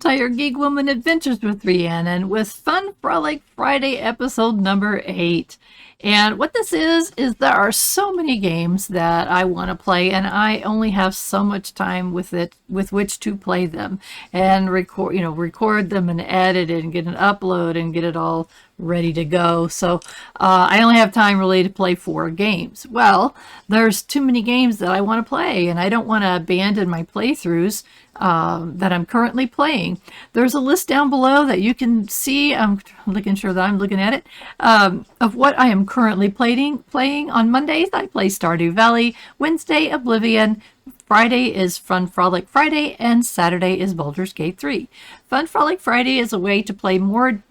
Tired Geek Woman Adventures with Rhiannon with Fun Frolic Friday episode number 8. And what this is there are so many games that I want to play, and I only have so much time with which to play them and record them and edit it and get an upload and get it all ready to go. So I only have time really to play 4 games. Well, there's too many games that I want to play, and I don't want to abandon my playthroughs that I'm currently playing. There's a list down below that you can see. I'm looking sure that I'm looking at it, of what I am currently playing. On Mondays, I play Stardew Valley. Wednesday, Oblivion. Friday is Fun Frolic Friday, and Saturday is Baldur's Gate 3. Fun Frolic Friday is a way to play more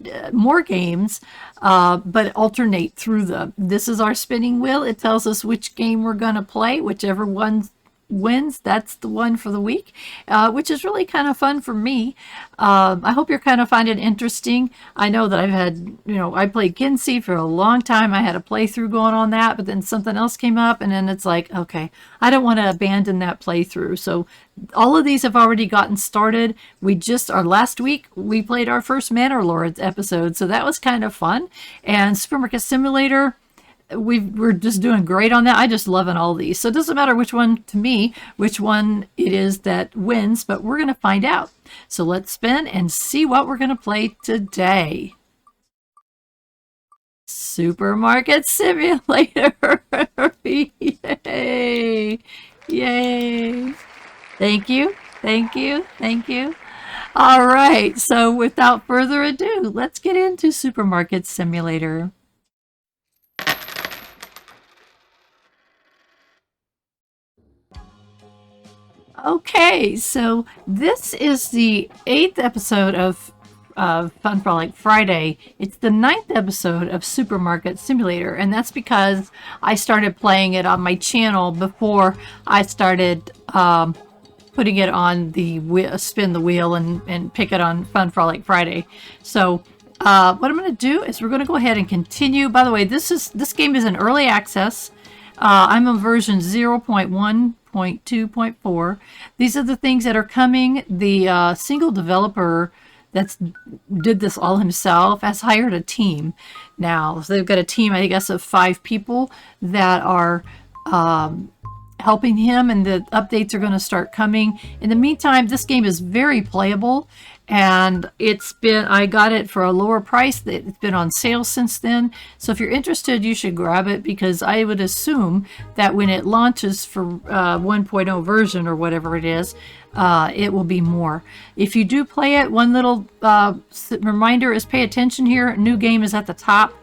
games, but alternate through them. This is our spinning wheel. It tells us which game we're going to play. Whichever one wins, that's the one for the week, which is really kind of fun for me. I hope you're kind of finding it interesting. I know that I've had, I played Kinsey for a long time. I had a playthrough going on that, but then something else came up, and then it's like, okay, I don't want to abandon that playthrough. So all of these have already gotten started. Last week, we played our first Manor Lords episode, so that was kind of fun. And Supermarket Simulator, we're just doing great on that. I just loving all these. So it doesn't matter which one it is that wins, but we're going to find out. So let's spin and see what we're going to play today. Supermarket Simulator. Yay. Yay. Thank you. Thank you. Thank you. All right. So without further ado, let's get into Supermarket Simulator. Okay, so this is the 8th episode of Fun Frolic Friday. It's the 9th episode of Supermarket Simulator, and that's because I started playing it on my channel before I started putting it on the spin the wheel and pick it on Fun Frolic Friday. So what I'm going to do is we're going to go ahead and continue. By the way, this game is in early access. I'm on version 0.1.2.4. These are the things that are coming. The single developer that did this all himself has hired a team now. So they've got a team, I guess, of 5 people that are helping him, and the updates are going to start coming. In the meantime, this game is very playable, and I got it for a lower price. It's been on sale since then. So if you're interested, you should grab it, because I would assume that when it launches for 1.0 version or whatever it is, it will be more. If you do play it, one little reminder is pay attention here. New game is at the top.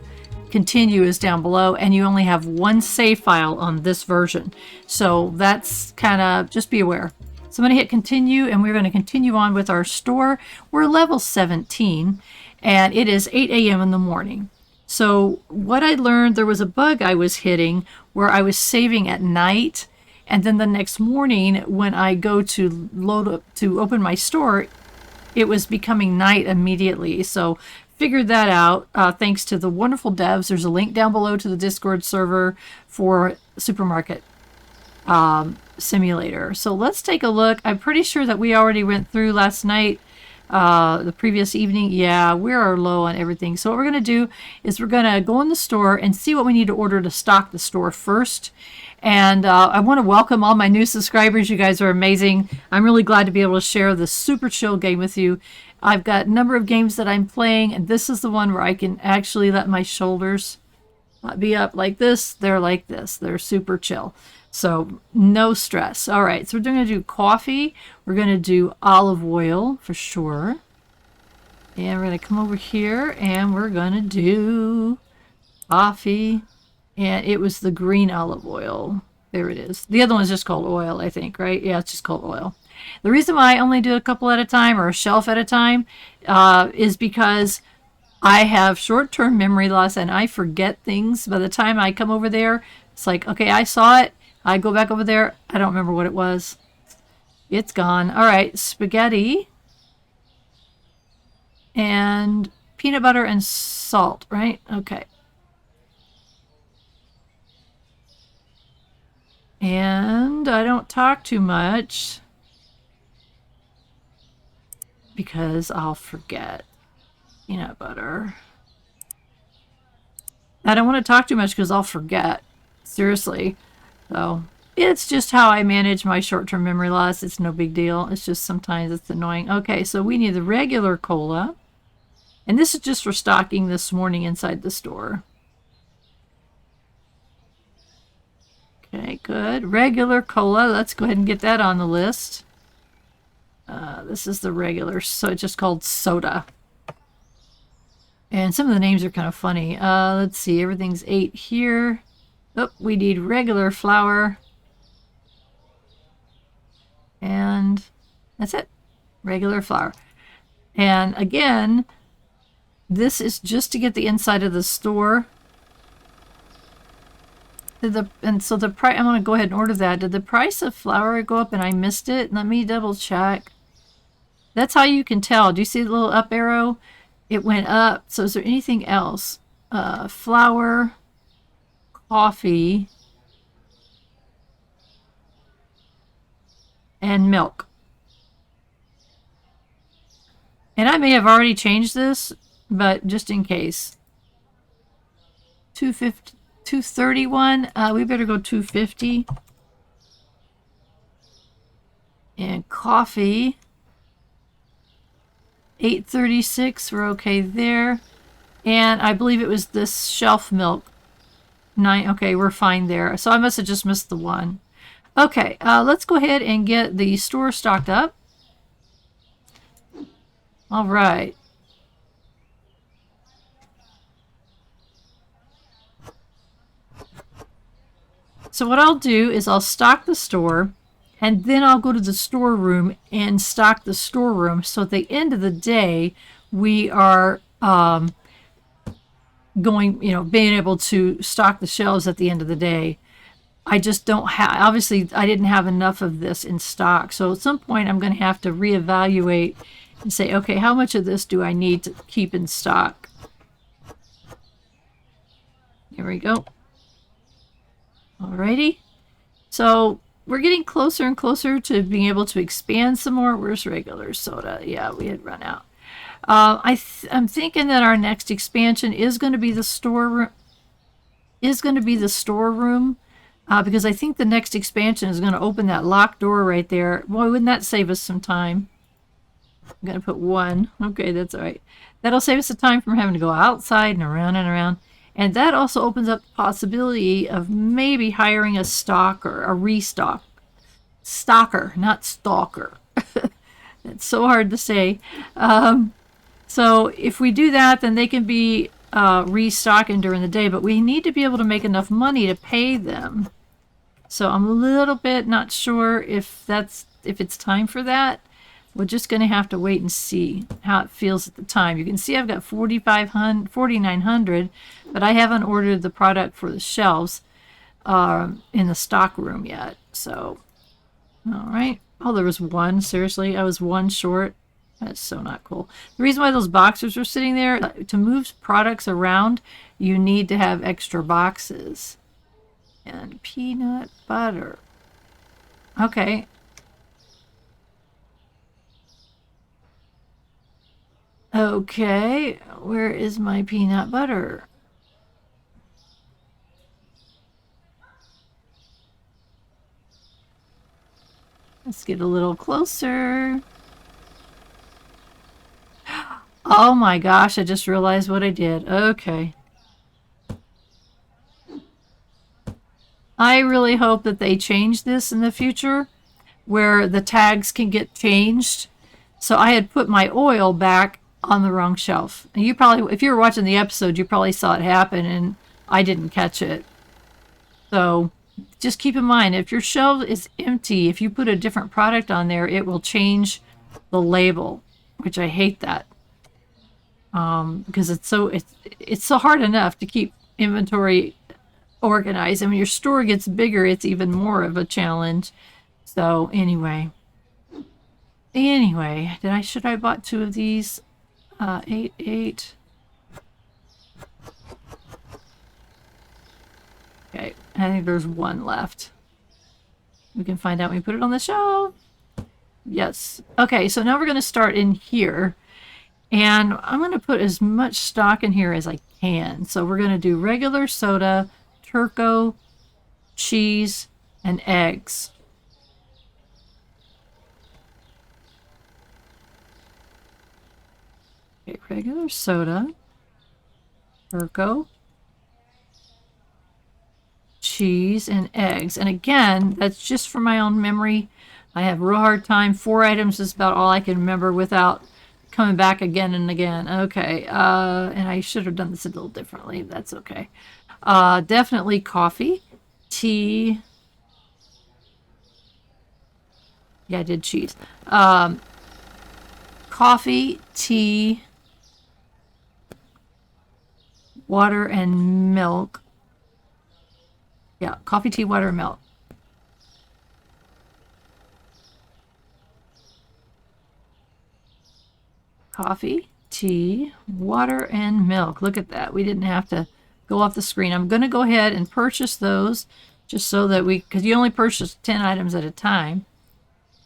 Continue is down below, and you only have one save file on this version. So that's kind of, just be aware. So I'm going to hit continue, and we're going to continue on with our store. We're level 17, and it is 8 a.m. in the morning. So what I learned, there was a bug I was hitting where I was saving at night, and then the next morning when I go to open my store, it was becoming night immediately. So figured that out thanks to the wonderful devs. There's a link down below to the Discord server for Supermarket Simulator. So let's take a look. I'm pretty sure that we already went through last night, the previous evening. Yeah, we are low on everything. So what we're going to do is we're going to go in the store and see what we need to order to stock the store first. And I want to welcome all my new subscribers. You guys are amazing. I'm really glad to be able to share this super chill game with you. I've got a number of games that I'm playing, and this is the one where I can actually let my shoulders be up like this. They're like this. They're super chill. So no stress. All right, so we're going to do coffee. We're going to do olive oil for sure. And we're going to come over here, and we're going to do coffee. And it was the green olive oil. There it is. The other one's just called oil, I think, right? Yeah, it's just called oil. The reason why I only do a couple at a time, or a shelf at a time, is because I have short-term memory loss and I forget things. By the time I come over there, it's like, okay, I saw it. I go back over there. I don't remember what it was. It's gone. All right, spaghetti and peanut butter and salt, right? Okay. And I don't talk too much, because I'll forget. Peanut butter. I don't want to talk too much because I'll forget. Seriously. So it's just how I manage my short-term memory loss. It's no big deal. It's just sometimes it's annoying. Okay, so we need the regular cola. And this is just for stocking this morning inside the store. Okay, good. Regular cola. Let's go ahead and get that on the list. This is the regular, so it's just called soda. And some of the names are kind of funny. Let's see, everything's 8 here. Oh, we need regular flour. And that's it. Regular flour. And again, this is just to get the inside of the store. And so the price, I'm going to go ahead and order that. Did the price of flour go up and I missed it? Let me double check. That's how you can tell. Do you see the little up arrow? It went up. So is there anything else? Flour, coffee, and milk. And I may have already changed this, but just in case. 231. We better go 250. And coffee. 836. We're okay there. And I believe it was this shelf milk. 9. Okay, we're fine there. So I must have just missed the one. Okay, let's go ahead and get the store stocked up. All right. So what I'll do is I'll stock the store, and then I'll go to the storeroom and stock the storeroom. So at the end of the day, we are being able to stock the shelves at the end of the day. I just don't have, obviously I didn't have enough of this in stock. So at some point I'm going to have to reevaluate and say, okay, how much of this do I need to keep in stock? Here we go. Alrighty. So we're getting closer and closer to being able to expand some more. Where's regular soda? Yeah, we had run out. I'm thinking that our next expansion is going to be the storeroom. Because I think the next expansion is going to open that locked door right there. Boy, wouldn't that save us some time? I'm going to put 1. Okay, that's all right. That'll save us the time from having to go outside and around and around. And that also opens up the possibility of maybe hiring a stalker, a restock. Stalker, not stalker. It's so hard to say. So if we do that, then they can be restocking during the day. But we need to be able to make enough money to pay them. So I'm a little bit not sure if it's time for that. We're just going to have to wait and see how it feels at the time. You can see I've got 4,900, but I haven't ordered the product for the shelves in the stock room yet. So, all right. Oh, there was 1. Seriously, I was 1 short. That's so not cool. The reason why those boxes are sitting there, to move products around, you need to have extra boxes. And peanut butter. Okay. Okay, where is my peanut butter? Let's get a little closer. Oh my gosh, I just realized what I did. Okay. I really hope that they change this in the future where the tags can get changed. So I had put my oil back on the wrong shelf. And you probably, if you were watching the episode, you probably saw it happen and I didn't catch it. So just keep in mind, if your shelf is empty, if you put a different product on there, it will change the label, which I hate that. Because it's so hard enough to keep inventory organized. And when your store gets bigger, it's even more of a challenge. So anyway, should I bought 2 of these? 8. Okay, I think there's 1 left. We can find out when we put it on the shelf. Yes. Okay, so now we're going to start in here. And I'm going to put as much stock in here as I can. So we're going to do regular soda, turco, cheese, and eggs. Okay, regular soda, turco, cheese, and eggs. And again, that's just for my own memory. I have a real hard time. 4 items is about all I can remember without coming back again and again. Okay, and I should have done this a little differently. That's okay. Definitely coffee, tea. Yeah, I did cheese. Coffee, tea, water, and milk. Yeah, coffee, tea, water, and milk. Coffee, tea, water, and milk. Look at that. We didn't have to go off the screen. I'm going to go ahead and purchase those just so that because you only purchase 10 items at a time.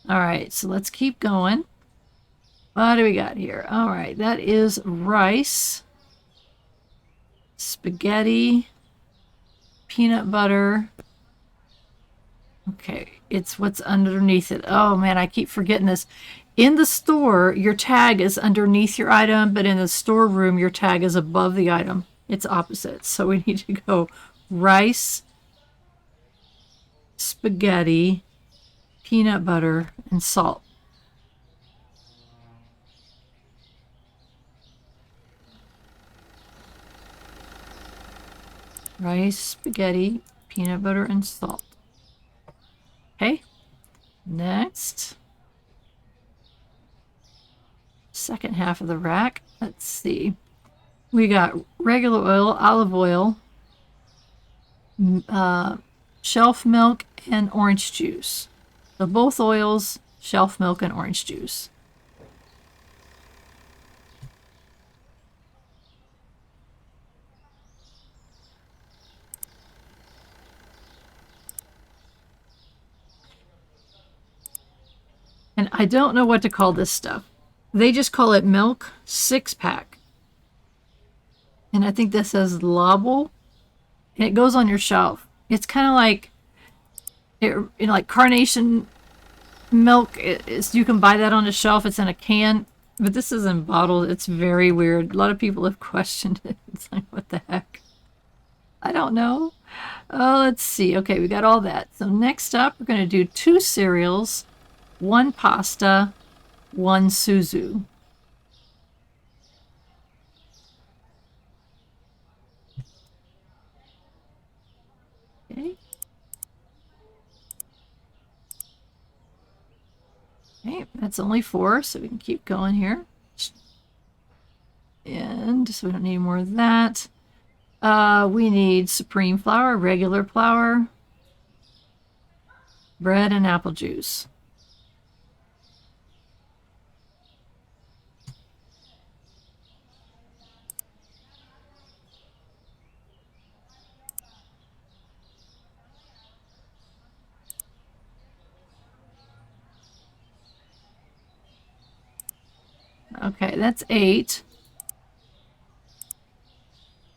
All right, so let's keep going. What do we got here? All right, that is rice, spaghetti, peanut butter. Okay, it's what's underneath it. Oh man, I keep forgetting this. In the store, your tag is underneath your item, but in the storeroom, your tag is above the item. It's opposite. So we need to go rice, spaghetti, peanut butter, and salt. Rice, spaghetti, peanut butter, and salt. Okay, next. Second half of the rack. Let's see. We got regular oil, olive oil, shelf milk, and orange juice. So both oils, shelf milk, and orange juice. And I don't know what to call this stuff. They just call it milk 6-pack. And I think this says Lobble. And it goes on your shelf. It's kind of like, like carnation milk. You can buy that on the shelf. It's in a can. But this is in bottles. It's very weird. A lot of people have questioned it. It's like, what the heck? I don't know. Oh, let's see. Okay, we got all that. So next up, we're going to do 2 cereals, 1 pasta, 1 Suzu. Okay. Okay, that's only 4, so we can keep going here. And so we don't need more of that. We need supreme flour, regular flour, bread, and apple juice. Okay, that's 8.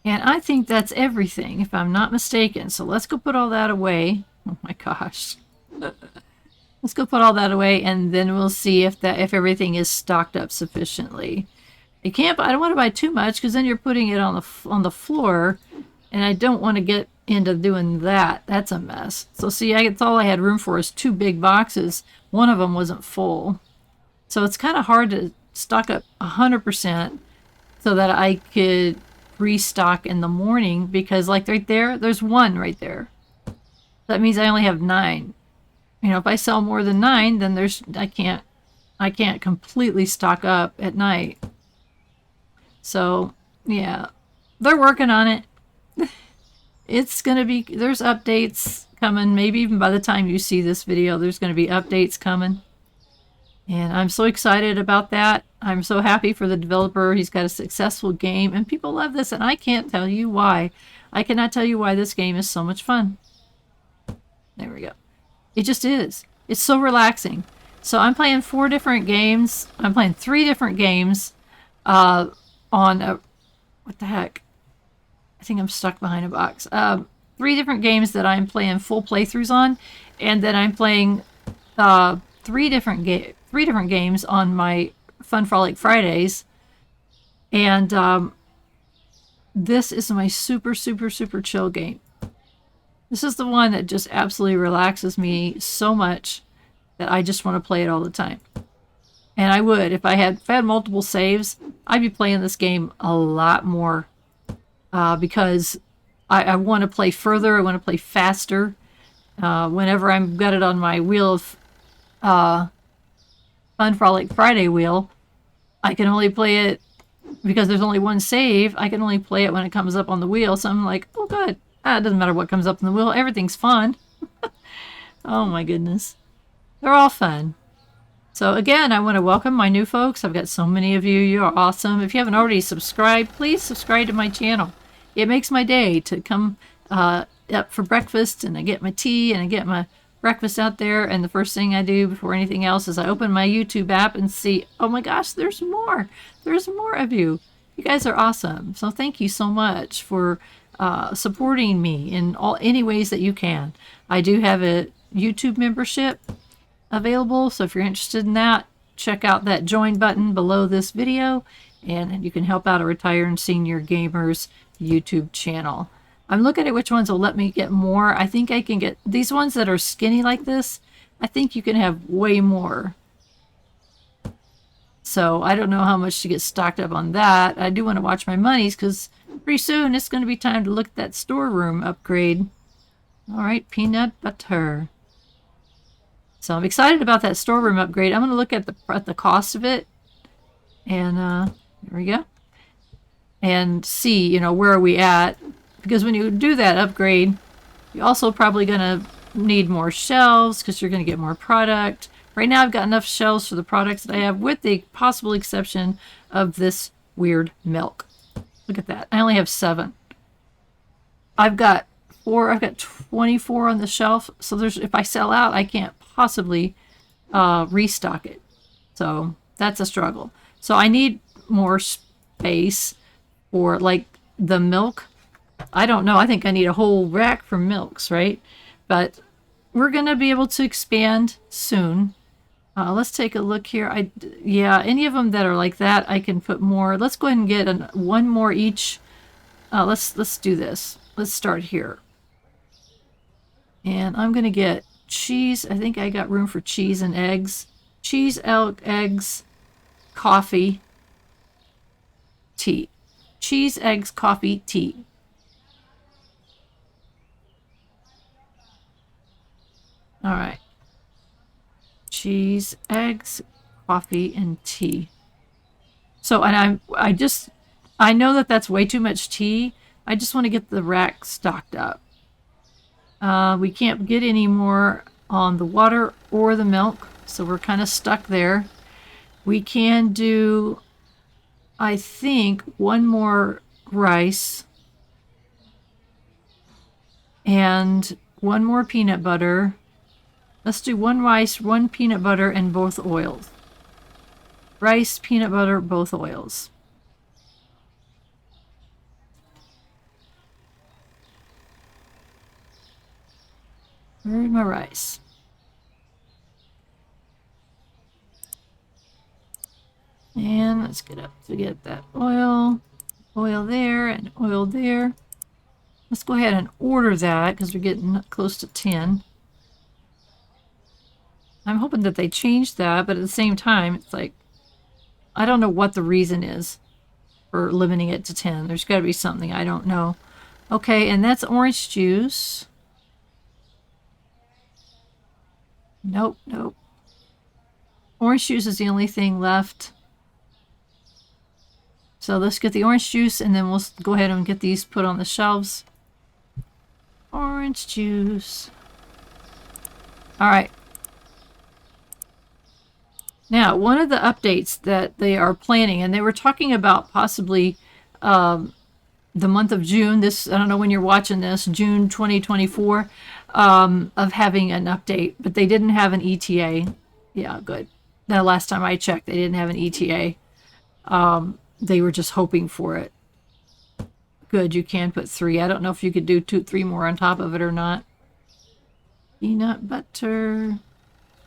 And I think that's everything, if I'm not mistaken. So let's go put all that away. Oh my gosh. Let's go put all that away, and then we'll see if everything is stocked up sufficiently. I don't want to buy too much because then you're putting it on the floor, and I don't want to get into doing that. That's a mess. So see, that's all I had room for is 2 big boxes. One of them wasn't full. So it's kind of hard to stock up 100% so that I could restock in the morning, because like right there's 1 right there. That means I only have 9. You know, if I sell more than 9, then I can't completely stock up at night. So yeah, they're working on it. It's gonna be, there's updates coming. Maybe even by the time you see this video, there's gonna be updates coming. And I'm so excited about that. I'm so happy for the developer. He's got a successful game, and people love this, and I can't tell you why. I cannot tell you why this game is so much fun. There we go. It just is. It's so relaxing. So I'm playing 4 different games. I'm playing 3 different games on a, what the heck? I think I'm stuck behind a box. 3 different games that I'm playing full playthroughs on, and then I'm playing 3 different games on my Fun Frolic Fridays. And this is my super chill game. This is the one that just absolutely relaxes me so much that I just want to play it all the time. And I would, if I had multiple saves, I'd be playing this game a lot more because I want to play further. I want to play faster. Whenever I've got it on my wheel of Fun Frolic Friday wheel, I can only play it because there's only one save. I can only play it when it comes up on the wheel. So I'm like, oh, good. It doesn't matter what comes up on the wheel. Everything's fun. Oh, my goodness. They're all fun. So again, I want to welcome my new folks. I've got so many of you. You're awesome. If you haven't already subscribed, please subscribe to my channel. It makes my day to come up for breakfast, and I get my tea and I get my breakfast out there, and the first thing I do before anything else is I open my YouTube app and see, oh my gosh, there's more. There's more of you. You guys are awesome. So thank you so much for supporting me in any ways that you can. I do have a YouTube membership available, so if you're interested in that, check out that join button below this video, and you can help out a retired and senior gamers YouTube channel. I'm looking at which ones will let me get more. I think I can get these ones that are skinny like this. I think you can have way more. So I don't know how much to get stocked up on that. I do want to watch my monies because pretty soon it's going to be time to look at that storeroom upgrade. All right, peanut butter. So I'm excited about that storeroom upgrade. I'm going to look at the cost of it, and there we go, and see, where are we at, because when you do that upgrade, you're also probably going to need more shelves because you're going to get more product. Right now I've got enough shelves for the products that I have, with the possible exception of this weird milk. Look at that. I only have 7. I've got 24 on the shelf, so if I sell out, I can't possibly restock it. So that's a struggle. So I need more space for like the milk. I don't know. I think I need a whole rack for milks, right? But we're going to be able to expand soon. Let's take a look here. Yeah, any of them that are like that, I can put more. Let's go ahead and get one more each. Let's do this. Let's start here. And I'm going to get cheese. I think I got room for cheese and eggs. Cheese, eggs, coffee, tea. Cheese, eggs, coffee, tea. All right. Cheese, eggs, coffee, and tea. So, and I know that that's way too much tea. I just want to get the rack stocked up. We can't get any more on the water or the milk, so we're kind of stuck there. We can do, I think, one more rice and one more peanut butter. Let's do 1 rice, 1 peanut butter, and both oils. Rice, peanut butter, both oils. Where's my rice? And let's get up to get that oil there, and oil there. Let's go ahead and order that because we're getting close to 10. I'm hoping that they change that, but at the same time, it's like, I don't know what the reason is for limiting it to 10. There's got to be something. I don't know. Okay, and that's orange juice. Nope. Orange juice is the only thing left. So let's get the orange juice, and then we'll go ahead and get these put on the shelves. Orange juice. All right. Now, one of the updates that they are planning, and they were talking about possibly the month of June, I don't know when you're watching this, June 2024, of having an update, but they didn't have an ETA Yeah, good. The last time I checked, they didn't have an ETA. They were just hoping for it. Good, you can put 3. I don't know if you could do 2, 3 more on top of it or not. Peanut butter.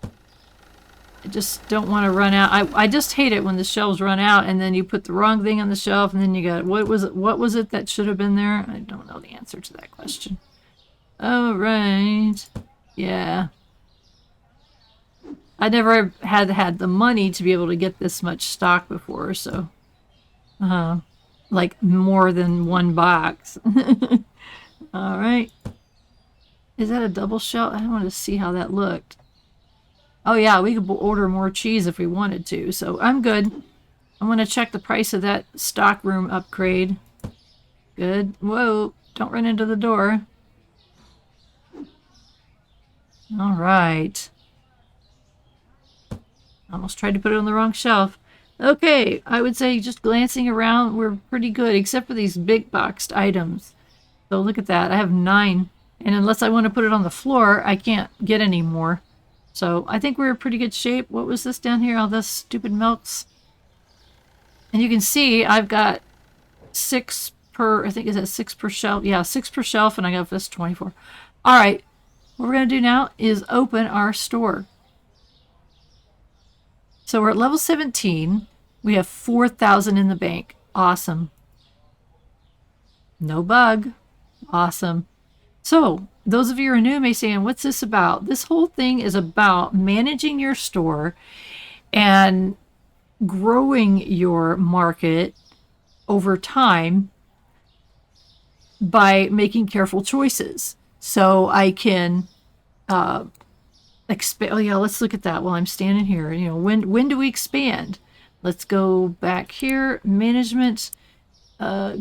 I just don't want to run out. I just hate it when the shelves run out and then you put the wrong thing on the shelf and then you got, what was it that should have been there? I don't know the answer to that question. All right. Yeah. I never had the money to be able to get this much stock before, so like more than 1 box. All right. Is that a double shelf? I want to see how that looked. Oh yeah, we could order more cheese if we wanted to, so I'm good. I want to check the price of that stockroom upgrade. Good. Whoa, don't run into the door. All right. Almost tried to put it on the wrong shelf. Okay, I would say just glancing around, we're pretty good, except for these big boxed items. So look at that, I have 9. And unless I want to put it on the floor, I can't get any more. So I think we're in pretty good shape. What was this down here? All this stupid milks. And you can see I've got 6 per, I think is that 6 per shelf? Yeah, 6 per shelf, and I got this 24. All right, what we're going to do now is open our store. So we're at level 17. We have 4,000 in the bank. Awesome. No bug. Awesome. So those of you who are new may say, what's this about? This whole thing is about managing your store and growing your market over time by making careful choices. So I can expand. Oh yeah, let's look at that while I'm standing here. You know, when do we expand? Let's go back here. Management,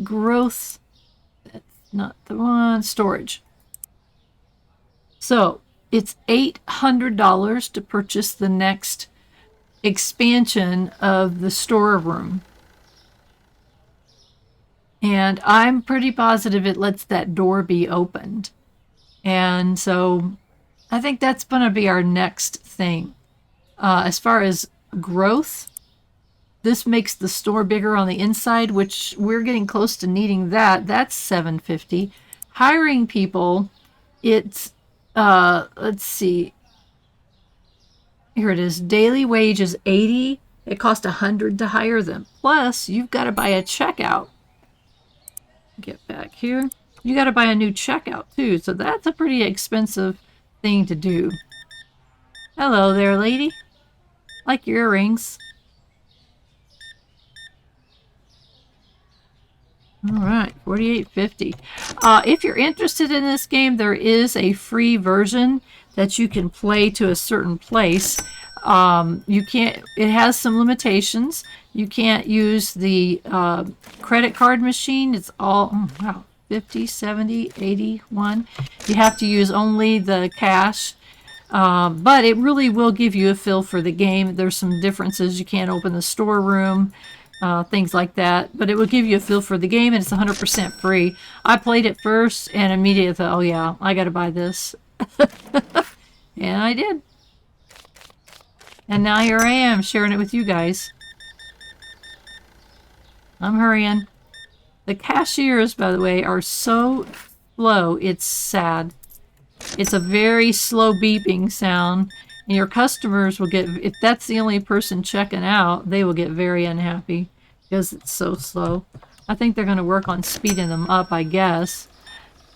growth. That's not the one. Storage. So it's $800 to purchase the next expansion of the storeroom. And I'm pretty positive it lets that door be opened. And so I think that's going to be our next thing. As far as growth, this makes the store bigger on the inside, which we're getting close to needing that. That's $750. Hiring people, it's let's see. Here it is. Daily wage is $80. It costs $100 to hire them. Plus, you've got to buy a checkout. Get back here. You got to buy a new checkout too. So that's a pretty expensive thing to do. Hello there, lady. Like your earrings. All right, $48.50. If you're interested in this game, there is a free version that you can play to a certain place. You can't. It has some limitations. You can't use the credit card machine. It's all wow, 50, 70, 81. You have to use only the cash. But it really will give you a feel for the game. There's some differences. You can't open the storeroom. Things like that, but it will give you a feel for the game, and it's 100% free. I played it first and immediately thought, oh yeah, I gotta buy this. And I did. And now here I am sharing it with you guys. I'm hurrying. The cashiers, by the way, are so slow, it's sad. It's a very slow beeping sound. And your customers will get, if that's the only person checking out, they will get very unhappy because it's so slow. I think they're going to work on speeding them up, I guess.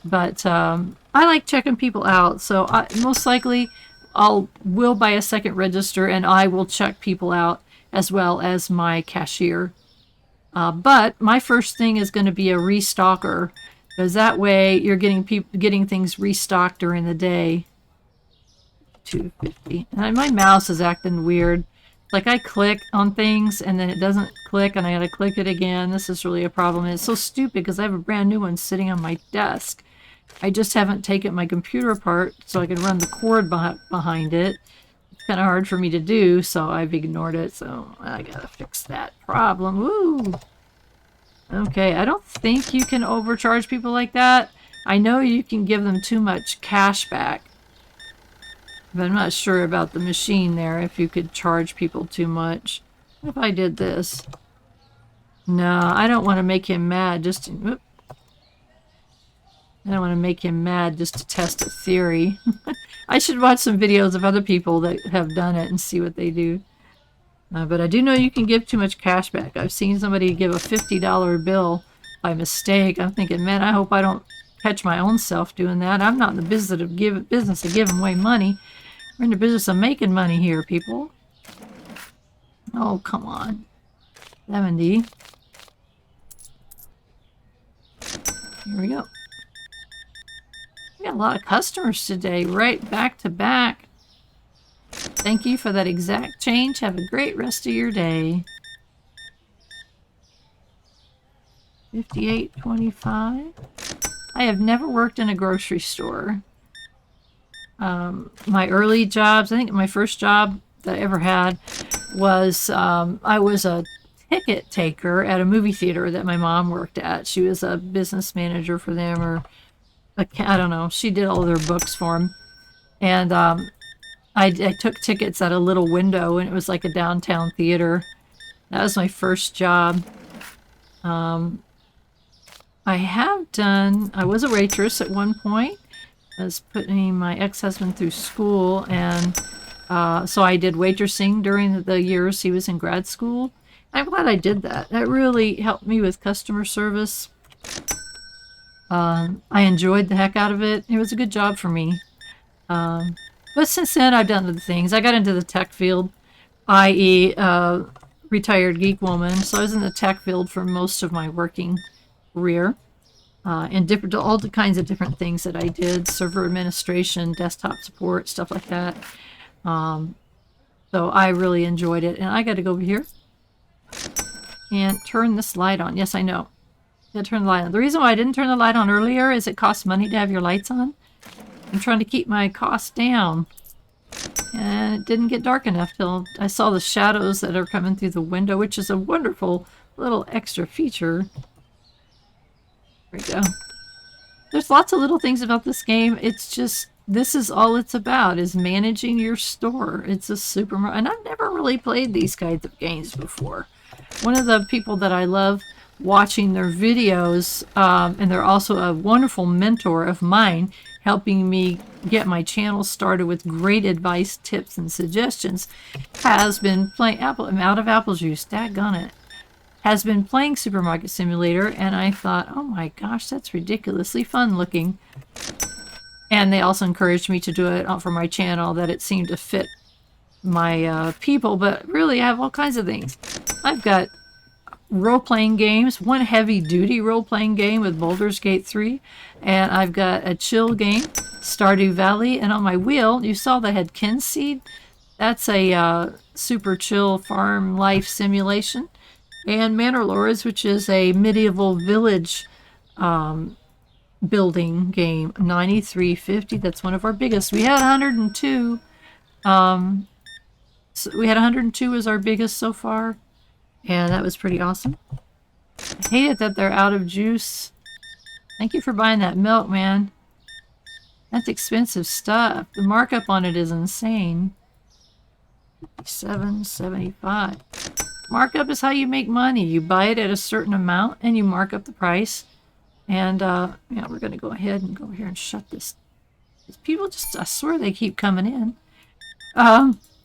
But I like checking people out, so most likely will buy a second register and I will check people out as well as my cashier. But my first thing is going to be a restocker, because that way you're getting things restocked during the day. $2.50. And my mouse is acting weird. Like I click on things and then it doesn't click and I gotta click it again. This is really a problem. And it's so stupid because I have a brand new one sitting on my desk. I just haven't taken my computer apart so I can run the cord behind it. It's kind of hard for me to do, so I've ignored it. So I gotta fix that problem. Woo! Okay, I don't think you can overcharge people like that. I know you can give them too much cash back. But I'm not sure about the machine there, if you could charge people too much. What if I did this? No, I don't want to make him mad just to... I don't want to make him mad just to test a theory. I should watch some videos of other people that have done it and see what they do. But I do know you can give too much cash back. I've seen somebody give a $50 bill by mistake. I'm thinking, man, I hope I don't catch my own self doing that. I'm not in the business of giving away money. We're in the business of making money here, people. Oh, come on. 70. Here we go. We got a lot of customers today, right back to back. Thank you for that exact change. Have a great rest of your day. 58.25. I have never worked in a grocery store. My early jobs, I think my first job that I ever had was I was a ticket taker at a movie theater that my mom worked at. She was a business manager for them, or I don't know. She did all their books for them. And I took tickets at a little window, and it was like a downtown theater. That was my first job. I was a waitress at one point. I was putting my ex-husband through school, and so I did waitressing during the years he was in grad school. I'm glad I did that. That really helped me with customer service. I enjoyed the heck out of it. It was a good job for me. But since then, I've done other things. I got into the tech field, i.e. Retired geek woman. So I was in the tech field for most of my working career. And all the kinds of different things that I did. Server administration, desktop support, stuff like that. So I really enjoyed it. And I got to go over here and turn this light on. Yes, I know. I turn the light on. The reason why I didn't turn the light on earlier is it costs money to have your lights on. I'm trying to keep my costs down. And it didn't get dark enough till I saw the shadows that are coming through the window, which is a wonderful little extra feature. There we go. There's lots of little things about this game. It's just, this is all it's about, is managing your store. It's a supermarket. And I've never really played these kinds of games before. One of the people that I love watching their videos, and they're also a wonderful mentor of mine, helping me get my channel started with great advice, tips, and suggestions, has been playing I'm out of apple juice, daggone it. Has been playing Supermarket Simulator, and I thought, oh my gosh, that's ridiculously fun looking. And they also encouraged me to do it for my channel, that it seemed to fit my people, but really I have all kinds of things. I've got role-playing games, one heavy-duty role-playing game with Baldur's Gate 3, and I've got a chill game, Stardew Valley, and on my wheel, you saw that I had Kinseed. That's a super chill farm life simulation. And Manor Lords, which is a medieval village building game, 93.50. That's one of our biggest. We had 102. So we had 102 as our biggest so far. And that was pretty awesome. I hate it that they're out of juice. Thank you for buying that milk, man. That's expensive stuff. The markup on it is insane. $57.75. Markup is how you make money. You buy it at a certain amount and you mark up the price. And yeah, we're going to go ahead and go here and shut this. People just, I swear they keep coming in.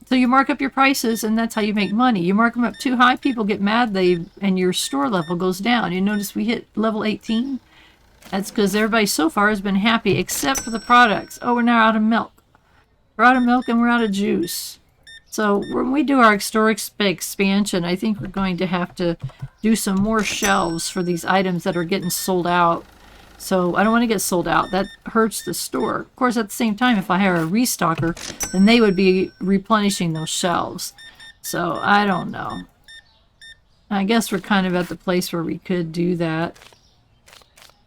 So you mark up your prices, and that's how you make money. You mark them up too high, people get mad, and your store level goes down. You notice we hit level 18? That's because everybody so far has been happy, except for the products. Oh, we're now out of milk. We're out of milk and we're out of juice. So when we do our store expansion, I think we're going to have to do some more shelves for these items that are getting sold out. So I don't want to get sold out. That hurts the store. Of course, at the same time, if I hire a restocker, then they would be replenishing those shelves. So I don't know. I guess we're kind of at the place where we could do that.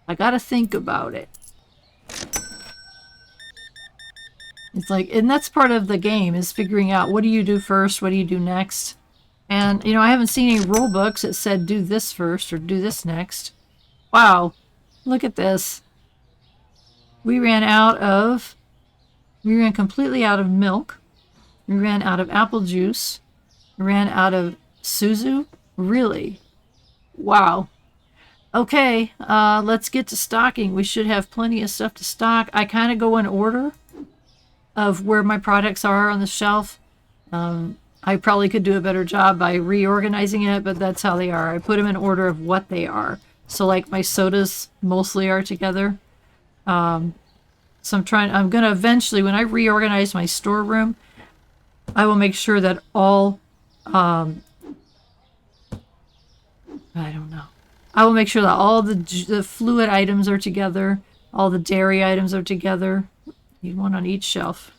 I got to think about it. It's like, and that's part of the game, is figuring out what do you do first, what do you do next. And, you know, I haven't seen any rule books that said do this first or do this next. Wow. Look at this. We ran out of We ran completely out of milk. We ran out of apple juice. We ran out of Suzu. Really? Wow. Okay, let's get to stocking. We should have plenty of stuff to stock. I kind of go in order of where my products are on the shelf. I probably could do a better job by reorganizing it, but that's how they are. I put them in order of what they are. So like my sodas mostly are together. So I'm going to eventually, when I reorganize my storeroom, I will make sure that all, I don't know. I will make sure that all the fluid items are together. All the dairy items are together. Need one on each shelf.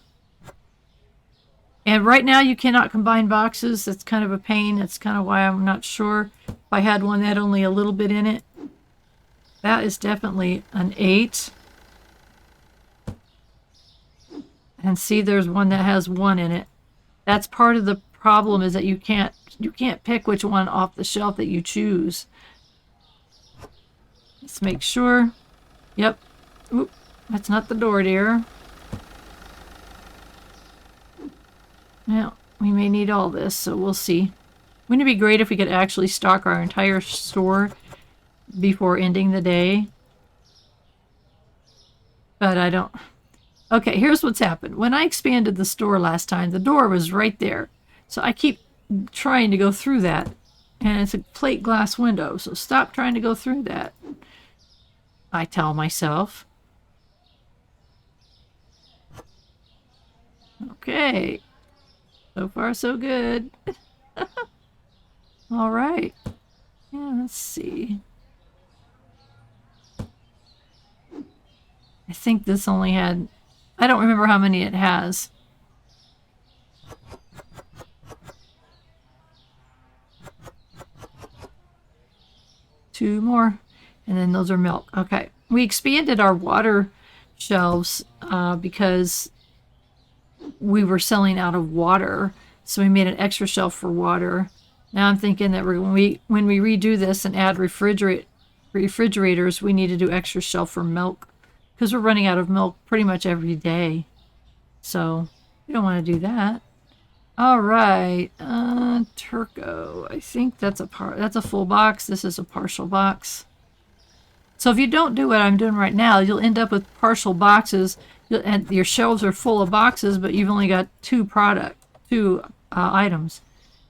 And right now you cannot combine boxes. That's kind of a pain. That's kind of why I'm not sure. If I had one that had only a little bit in it. That is definitely an 8. And see, there's one that has 1 in it. That's part of the problem, is that you can't pick which one off the shelf that you choose. Let's make sure. Yep. Oop, that's not the door, dear. Now, we may need all this, so we'll see. Wouldn't it be great if we could actually stock our entire store before ending the day? But I don't. Okay, here's what's happened. When I expanded the store last time, the door was right there. So I keep trying to go through that. And it's a plate glass window, so stop trying to go through that, I tell myself. Okay. So far, so good. All right. Yeah, let's see. I think this only had... I don't remember how many it has. Two more. And then those are milk. Okay. We expanded our water shelves because we were selling out of water. So we made an extra shelf for water. Now I'm thinking that when we redo this and add refrigerators, we need to do extra shelf for milk. Because we're running out of milk pretty much every day. So we don't want to do that. All right. Turco. I think that's a full box. This is a partial box. So if you don't do what I'm doing right now, you'll end up with partial boxes. And your shelves are full of boxes, but you've only got two items.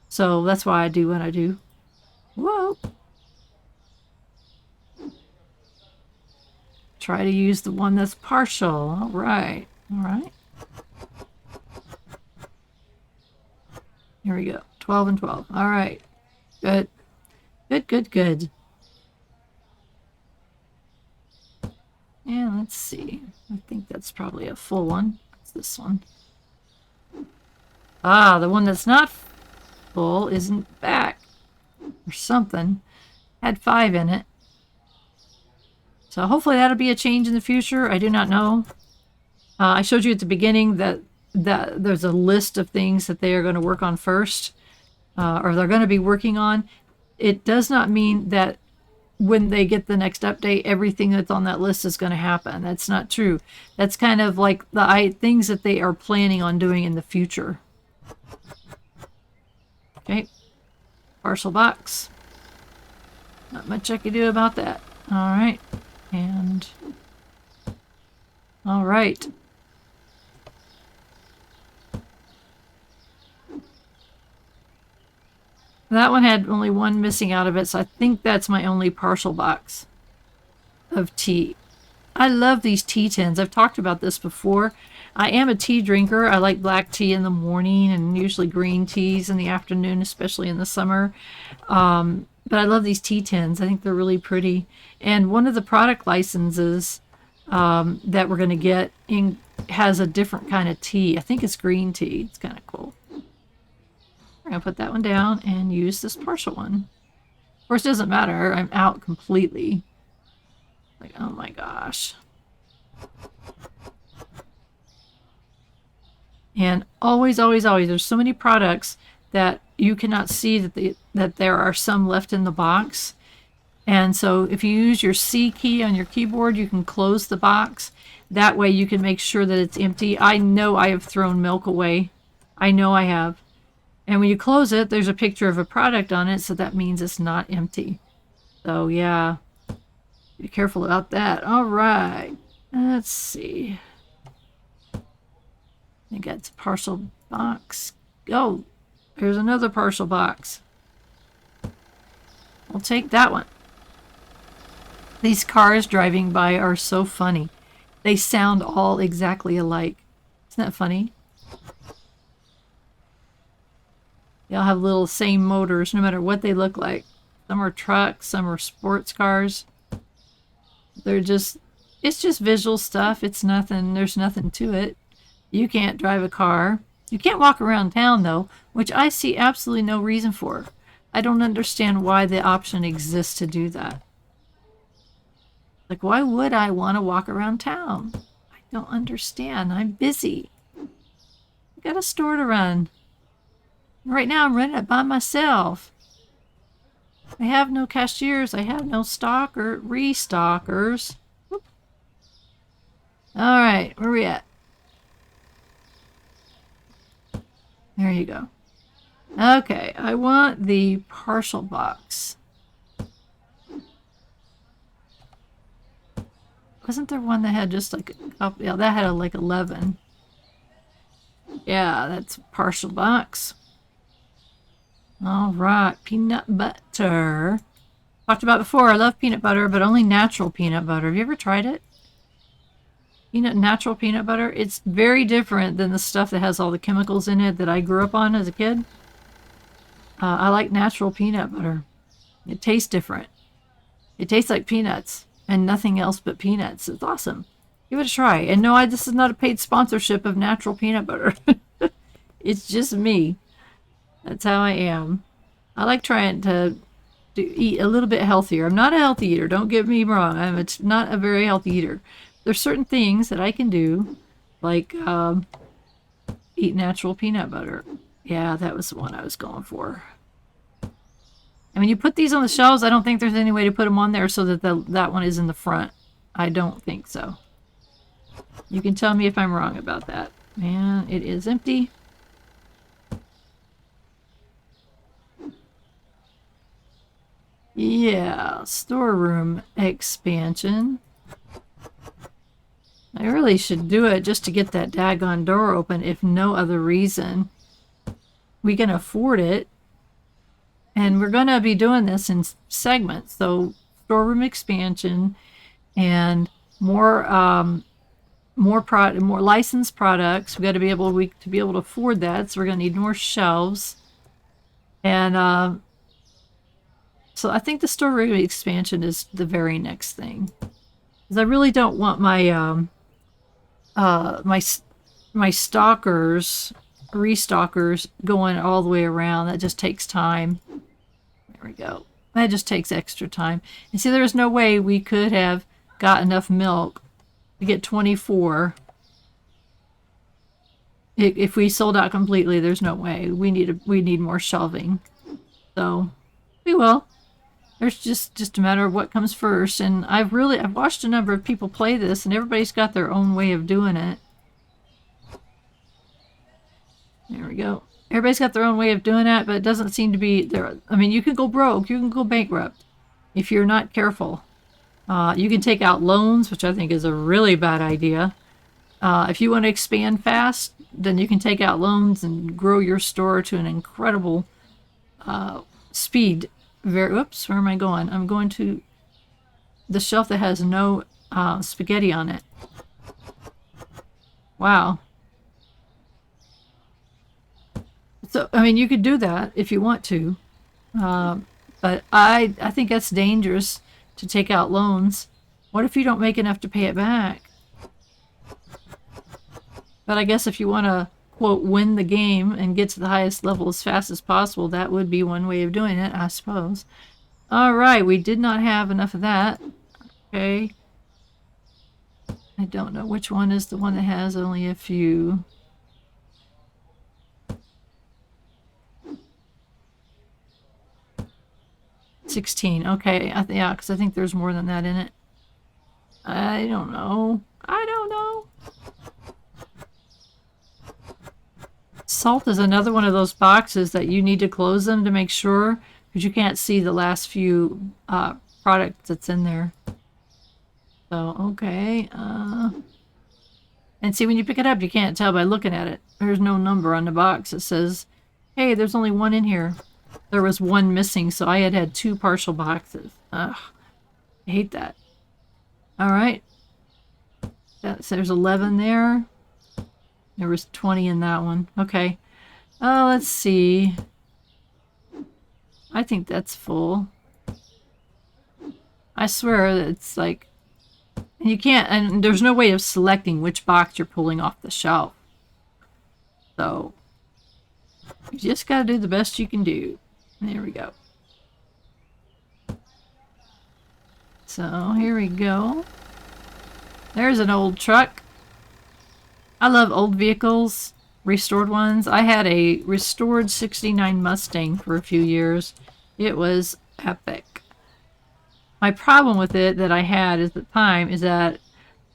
So that's why I do what I do. Whoa. Try to use the one that's partial. All right. All right. Here we go. 12 and 12. All right. Good. Good, good, good. And let's see. I think that's probably a full one. What's this one? Ah, the one that's not full isn't back. Or something. Had 5 in it. So hopefully that'll be a change in the future. I do not know. I showed you at the beginning that there's a list of things that they are going to work on first. Or they're going to be working on. It does not mean that when they get the next update, everything that's on that list is going to happen. That's not true. That's kind of like the things that they are planning on doing in the future. Okay. Parcel box. Not much I can do about that. All right. And all right. That one had only one missing out of it, so I think that's my only partial box of tea. I love these tea tins. I've talked about this before. I am a tea drinker. I like black tea in the morning and usually green teas in the afternoon, especially in the summer. But I love these tea tins. I think they're really pretty. And one of the product licenses that we're going to get has a different kind of tea. I think it's green tea. It's kind of cool. I'm going to put that one down and use this partial one. Of course, it doesn't matter. I'm out completely. Like, oh my gosh. And always, always, always, there's so many products that you cannot see that there are some left in the box. And so if you use your C key on your keyboard, you can close the box. That way you can make sure that it's empty. I know I have thrown milk away. I know I have. And when you close it, there's a picture of a product on it, so that means it's not empty. So yeah, be careful about that. All right, let's see. I think that's a parcel box. Oh, here's another parcel box. We'll take that one. These cars driving by are so funny. They sound all exactly alike. Isn't that funny? They all have little same motors no matter what they look like. Some are trucks, some are sports cars. It's just visual stuff. It's nothing, there's nothing to it. You can't drive a car. You can't walk around town though, which I see absolutely no reason for. I don't understand why the option exists to do that. Like, why would I want to walk around town? I don't understand. I'm busy. I got a store to run. Right now I'm running it by myself. I have no cashiers. I have no restockers. Whoop. All right, where are we at? There you go. Okay, I want the partial box. Wasn't there one that had just like, oh, yeah, that had like 11. Yeah, that's a partial box. All right, peanut butter. Talked about before, I love peanut butter, but only natural peanut butter. Have you ever tried it? Natural peanut butter? It's very different than the stuff that has all the chemicals in it that I grew up on as a kid. I like natural peanut butter. It tastes different. It tastes like peanuts and nothing else but peanuts. It's awesome. Give it a try. And no, this is not a paid sponsorship of natural peanut butter. It's just me. That's how I am. I like trying to eat a little bit healthier. I'm not a healthy eater. Don't get me wrong. I'm not a very healthy eater. There's certain things that I can do, like eat natural peanut butter. Yeah, that was the one I was going for. And when you put these on the shelves, I don't think there's any way to put them on there so that that one is in the front. I don't think so. You can tell me if I'm wrong about that. Man, it is empty. Yeah, storeroom expansion. I really should do it just to get that daggone door open, if no other reason. We can afford it. And we're going to be doing this in segments. So storeroom expansion and more licensed products. We got to be able to afford that. So we're going to need more shelves. And so I think the storeroom expansion is the very next thing. Because I really don't want my my restockers going all the way around. That just takes time. There we go. That just takes extra time. And see, there's no way we could have got enough milk to get 24. If we sold out completely, there's no way. We need more shelving. So we will. There's just a matter of what comes first. And I've watched a number of people play this, and everybody's got their own way of doing it. There we go. Everybody's got their own way of doing that, but it doesn't seem to be there. I mean, you can go broke, you can go bankrupt if you're not careful. You can take out loans, which I think is a really bad idea. If you want to expand fast, then you can take out loans and grow your store to an incredible speed. Oops, where am I going? I'm going to the shelf that has no spaghetti on it. Wow. So, I mean, you could do that if you want to. But I think that's dangerous to take out loans. What if you don't make enough to pay it back? But I guess if you want to, quote, win the game and get to the highest level as fast as possible, that would be one way of doing it, I suppose. All right, we did not have enough of that. Okay. I don't know which one is the one that has only a few. 16. Okay, yeah, because I think there's more than that in it. I don't know. I don't know. Salt is another one of those boxes that you need to close them to make sure, because you can't see the last few products that's in there. So, okay. And see, when you pick it up, you can't tell by looking at it. There's no number on the box. It says, hey, there's only one in here. There was one missing, so I had 2 partial boxes. Ugh, I hate that. All right. So there's 11 there. There was 20 in that one. Okay. Let's see. I think that's full. I swear it's like... You can't... And there's no way of selecting which box you're pulling off the shelf. So... You just gotta do the best you can do. There we go. So, here we go. There's an old truck. I love old vehicles, restored ones. I had a restored 69 Mustang for a few years. It was epic. My problem with it that I had at the time is that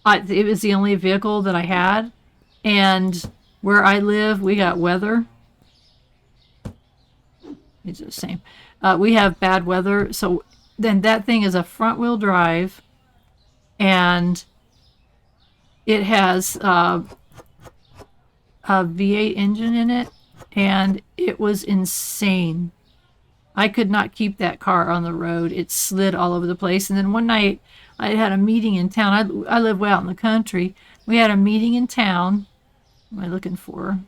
it was the only vehicle that I had. And where I live, we got weather. These are the same. We have bad weather. So then that thing is a front wheel drive. And it has... a V8 engine in it, and it was insane. I could not keep that car on the road. It slid all over the place. And then one night I had a meeting in town. I live way out in the country. We had a meeting in town. What am I looking for?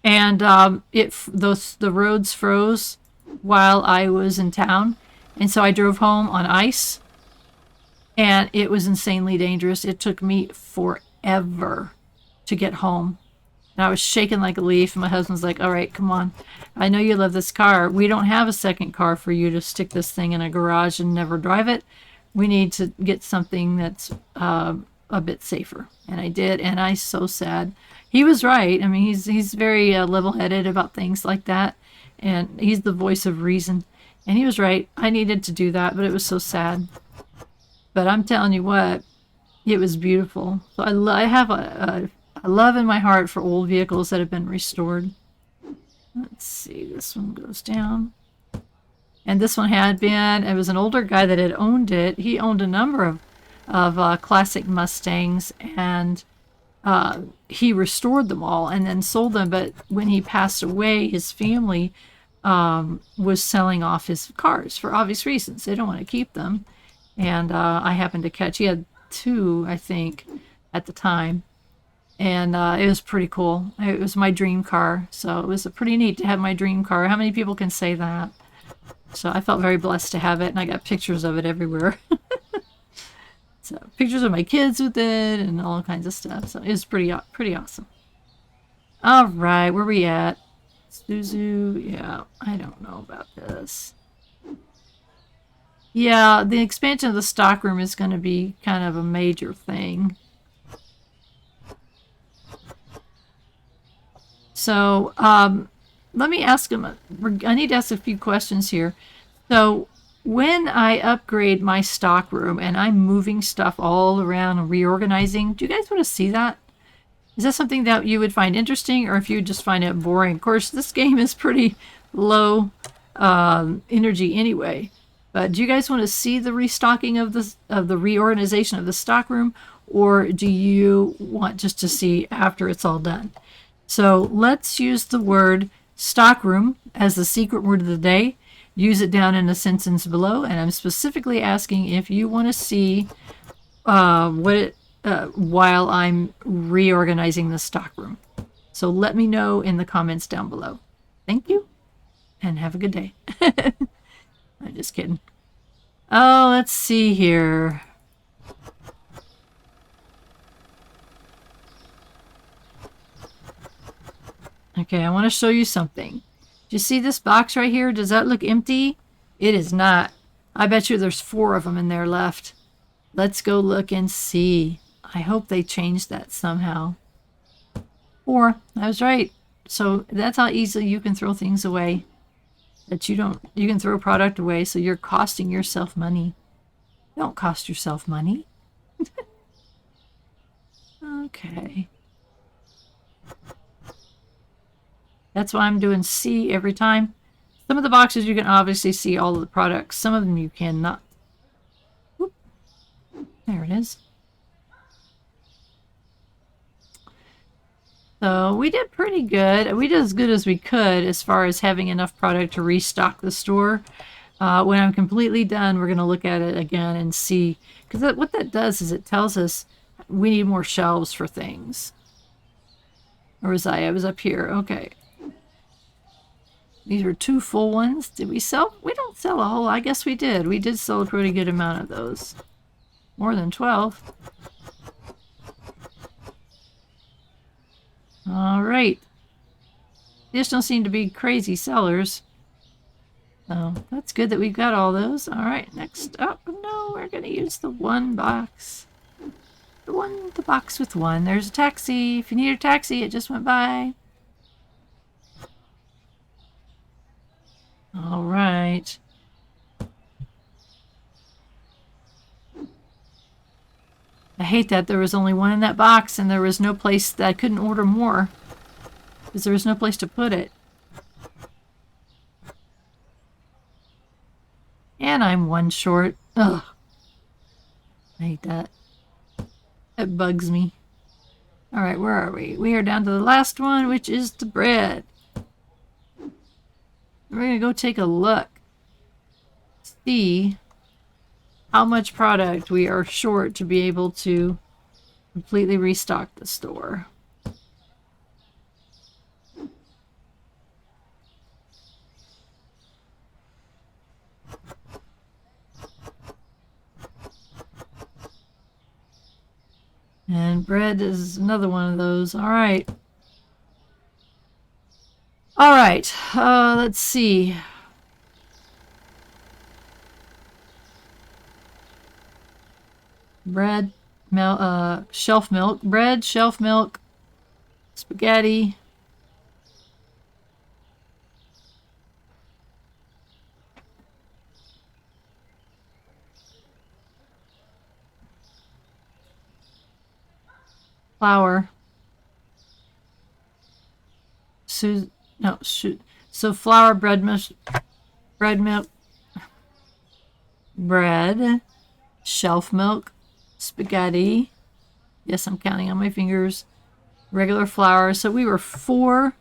And the roads froze while I was in town, and so I drove home on ice, and it was insanely dangerous. It took me forever to get home. And I was shaking like a leaf, and my husband's like, all right, come on. I know you love this car. We don't have a second car for you to stick this thing in a garage and never drive it. We need to get something that's a bit safer. And I did, and I'm so sad. He was right. I mean, he's very level-headed about things like that, and he's the voice of reason. And he was right. I needed to do that, but it was so sad. But I'm telling you what, it was beautiful. So I have a love in my heart for old vehicles that have been restored. Let's see, this one goes down. And this one had been, it was an older guy that had owned it. He owned a number of classic Mustangs, and he restored them all and then sold them. But when he passed away, his family was selling off his cars for obvious reasons. They don't want to keep them. And I happened to catch, he had 2, I think, at the time. And it was pretty cool. It was my dream car. So it was pretty neat to have my dream car. How many people can say that? So I felt very blessed to have it, and I got pictures of it everywhere. So pictures of my kids with it and all kinds of stuff. So it was pretty awesome. All right, where are we at? Suzu, yeah, I don't know about this. Yeah, the expansion of the stockroom is going to be kind of a major thing. So, let me ask him, I need to ask a few questions here. So, when I upgrade my stockroom and I'm moving stuff all around and reorganizing, do you guys want to see that? Is that something that you would find interesting, or if you just find it boring? Of course, this game is pretty low energy anyway. But do you guys want to see the restocking of the reorganization of the stockroom, or do you want just to see after it's all done? So let's use the word stockroom as the secret word of the day. Use it down in the sentence below, and I'm specifically asking if you want to see while I'm reorganizing the stockroom. So let me know in the comments down below. Thank you, and have a good day. I'm just kidding. Oh, let's see here. Okay, I want to show you something. Do you see this box right here? Does that look empty? It is not. I bet you there's 4 of them in there left. Let's go look and see. I hope they changed that somehow. 4. I was right. So that's how easily you can throw things away. that you can throw product away, so you're costing yourself money. Don't cost yourself money. Okay. That's why I'm doing C every time. Some of the boxes you can obviously see all of the products. Some of them you cannot. Whoop. There it is. So we did pretty good. We did as good as we could as far as having enough product to restock the store. When I'm completely done, we're going to look at it again and see. Because what that does is it tells us we need more shelves for things. Or was I? I was up here. Okay. These were 2 full ones. Did we sell? We don't sell a whole. I guess we did. We did sell a pretty good amount of those. More than 12. All right. They just don't seem to be crazy sellers. So that's good that we've got all those. All right, next up. No, we're going to use the 1 box. The box with 1. There's a taxi. If you need a taxi, it just went by. All right. I hate that there was only 1 in that box and there was no place that I couldn't order more because there was no place to put it. And I'm 1 short. Ugh. I hate that. It bugs me. All right, where are we? We are down to the last one, which is the bread. We're going to go take a look. See how much product we are short to be able to completely restock the store. And bread is another one of those. All right. All right. Let's see. Bread, shelf milk. Bread, shelf milk, spaghetti. Flour. So flour, bread, milk, bread, shelf milk, spaghetti. Yes, I'm counting on my fingers. Regular flour. So we were 4.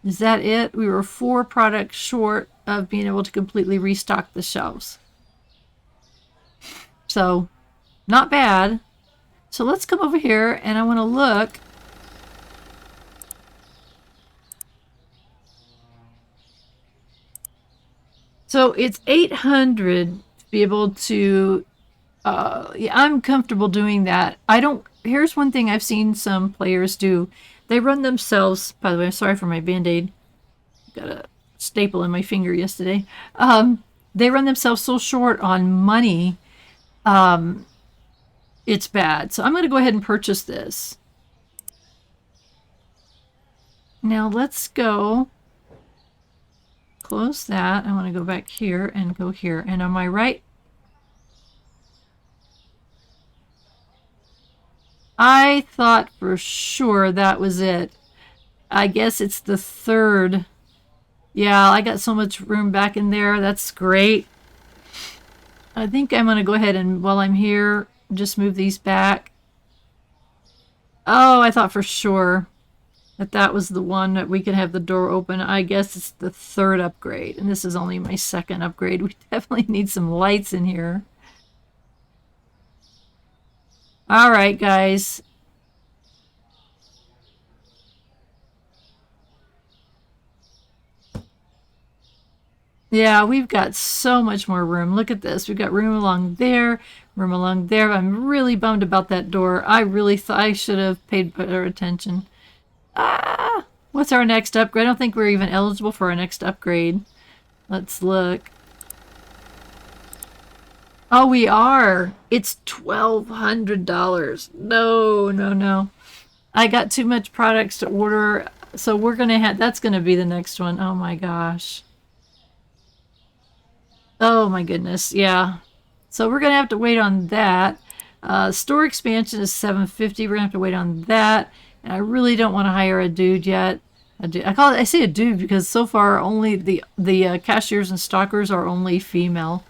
Is that it? We were 4 products short of being able to completely restock the shelves. So, not bad. So let's come over here and I want to look. So it's 800 to be able to, yeah, I'm comfortable doing that. Here's one thing I've seen some players do. They run themselves, by the way, I'm sorry for my Band-Aid. Got a staple in my finger yesterday. They run themselves so short on money, it's bad. So I'm going to go ahead and purchase this. Now let's go close that. I want to go back here and go here. And on my right, I thought for sure that was it. I guess it's the 3rd. Yeah, I got so much room back in there. That's great. I think I'm going to go ahead and, while I'm here, just move these back. Oh, I thought for sure that was the one that we could have the door open. I guess it's the 3rd upgrade, and this is only my 2nd upgrade. We definitely need some lights in here. All right, guys. Yeah, we've got so much more room. Look at this. We've got room along there, room along there. I'm really bummed about that door. I really thought I should have paid better attention. Ah! What's our next upgrade? I don't think we're even eligible for our next upgrade. Let's look. Oh, we are. It's $1,200. No, no, no. I got too much products to order, so we're gonna have. That's gonna be the next one. Oh my gosh. Oh my goodness, yeah. So we're gonna have to wait on that. Store expansion is 750. We're gonna have to wait on that. And I really don't want to hire a dude yet. I say a dude because so far only the cashiers and stockers are only female.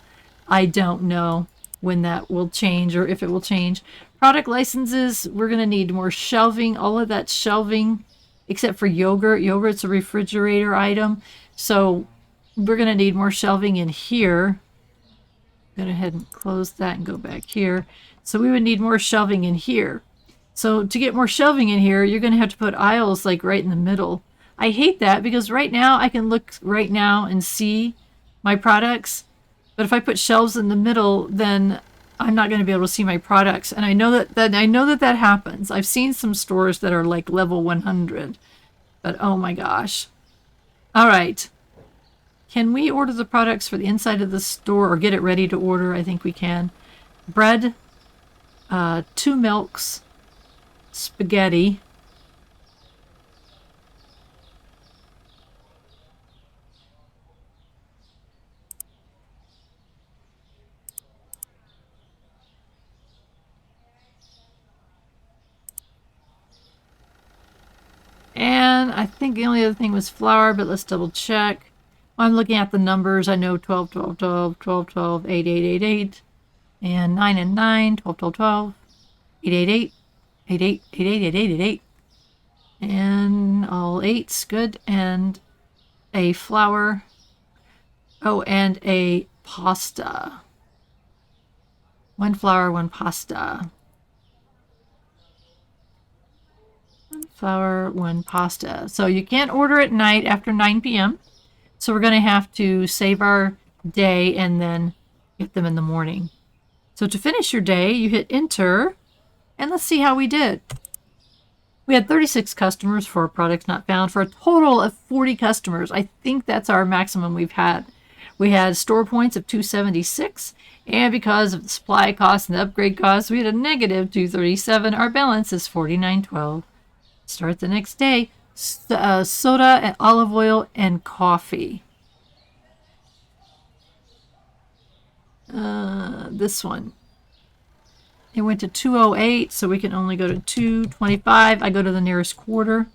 I don't know when that will change or if it will change. Product licenses, we're gonna need more shelving. All of that shelving, except for yogurt. Yogurt's a refrigerator item, so we're gonna need more shelving in here. Go ahead and close that and go back here. So we would need more shelving in here. So to get more shelving in here, you're going to have to put aisles like right in the middle. I hate that because right now I can look right now and see my products. But if I put shelves in the middle, then I'm not going to be able to see my products. And I know that happens. I've seen some stores that are like level 100. But oh my gosh. All right. Can we order the products for the inside of the store or get it ready to order? I think we can. Bread, 2 milks, spaghetti, and I think the only other thing was flour, but let's double check. I'm looking at the numbers. I know 12, 12, 12, 12, 12, 8, 8, 8, 8, and 9 and 9, 12, 12, 12, 8, 8, 8, 8, 8, 8, 8, 8, 8, 8, 8. And all eights, good. And a flour. Oh, and a pasta. 1 flour, 1 pasta. 1 flour, 1 pasta. So you can't order at night after 9 p.m. So we're going to have to save our day and then get them in the morning. So to finish your day, you hit enter, and let's see how we did. We had 36 customers for products not found for a total of 40 customers. I think that's our maximum we've had. We had store points of 276, and because of the supply costs and the upgrade costs, we had a negative 237. Our balance is 49.12. Start the next day. Soda and olive oil and coffee. This one. It went to 208, so we can only go to 225. I go to the nearest quarter.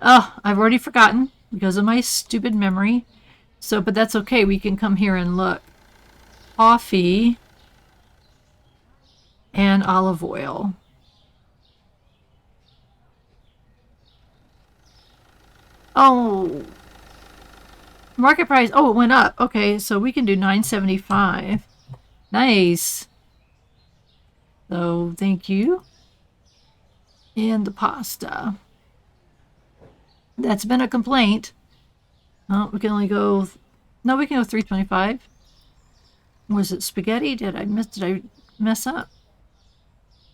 Oh, I've already forgotten because of my stupid memory. So, but that's okay. We can come here and look. Coffee and olive oil. Oh, market price. Oh, it went up. Okay, so we can do $9.75. Nice. So, thank you. And the pasta. That's been a complaint. Oh, we can only go... No, we can go $3.25. Was it spaghetti? Did I mess up?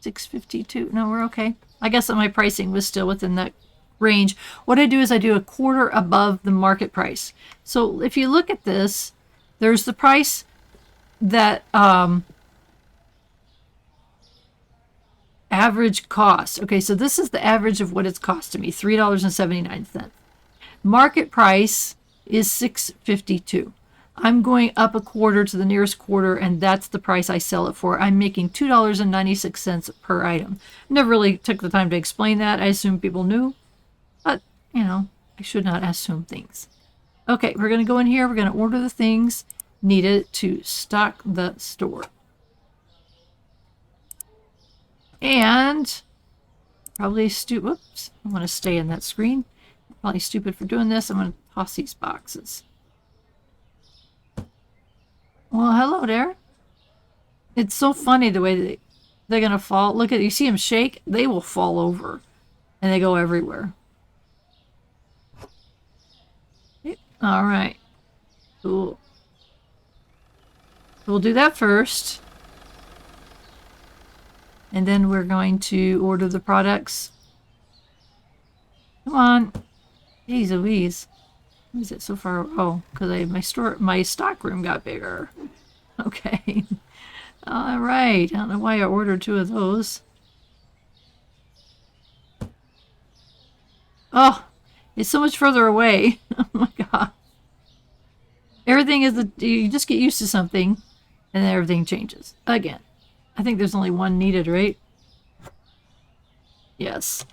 $6.52. No, we're okay. I guess that my pricing was still within that range. What I do is I do a quarter above the market price. So if you look at this, there's the price that average cost. Okay, so this is the average of what it's costing me, $3.79. Market price is $6.52. I'm going up a quarter to the nearest quarter, and that's the price I sell it for. I'm making $2.96 per item. Never really took the time to explain that. I assume people knew, but, you know, I should not assume things. Okay, we're going to go in here. We're going to order the things needed to stock the store. And probably whoops, I want to stay in that screen. Probably stupid for doing this. I'm going to toss these boxes. Well, hello there. It's so funny the way they're going to fall. Look at, you see them shake? They will fall over. And they go everywhere. All right. Cool. We'll do that first. And then we're going to order the products. Come on. Jeez Louise. Why is it so far? Oh, because my stock room got bigger. Okay. All right. I don't know why I ordered 2 of those. Oh, It's so much further away. Oh my god. Everything is, you just get used to something and then everything changes. Again. I think there's only one needed, right? Yes.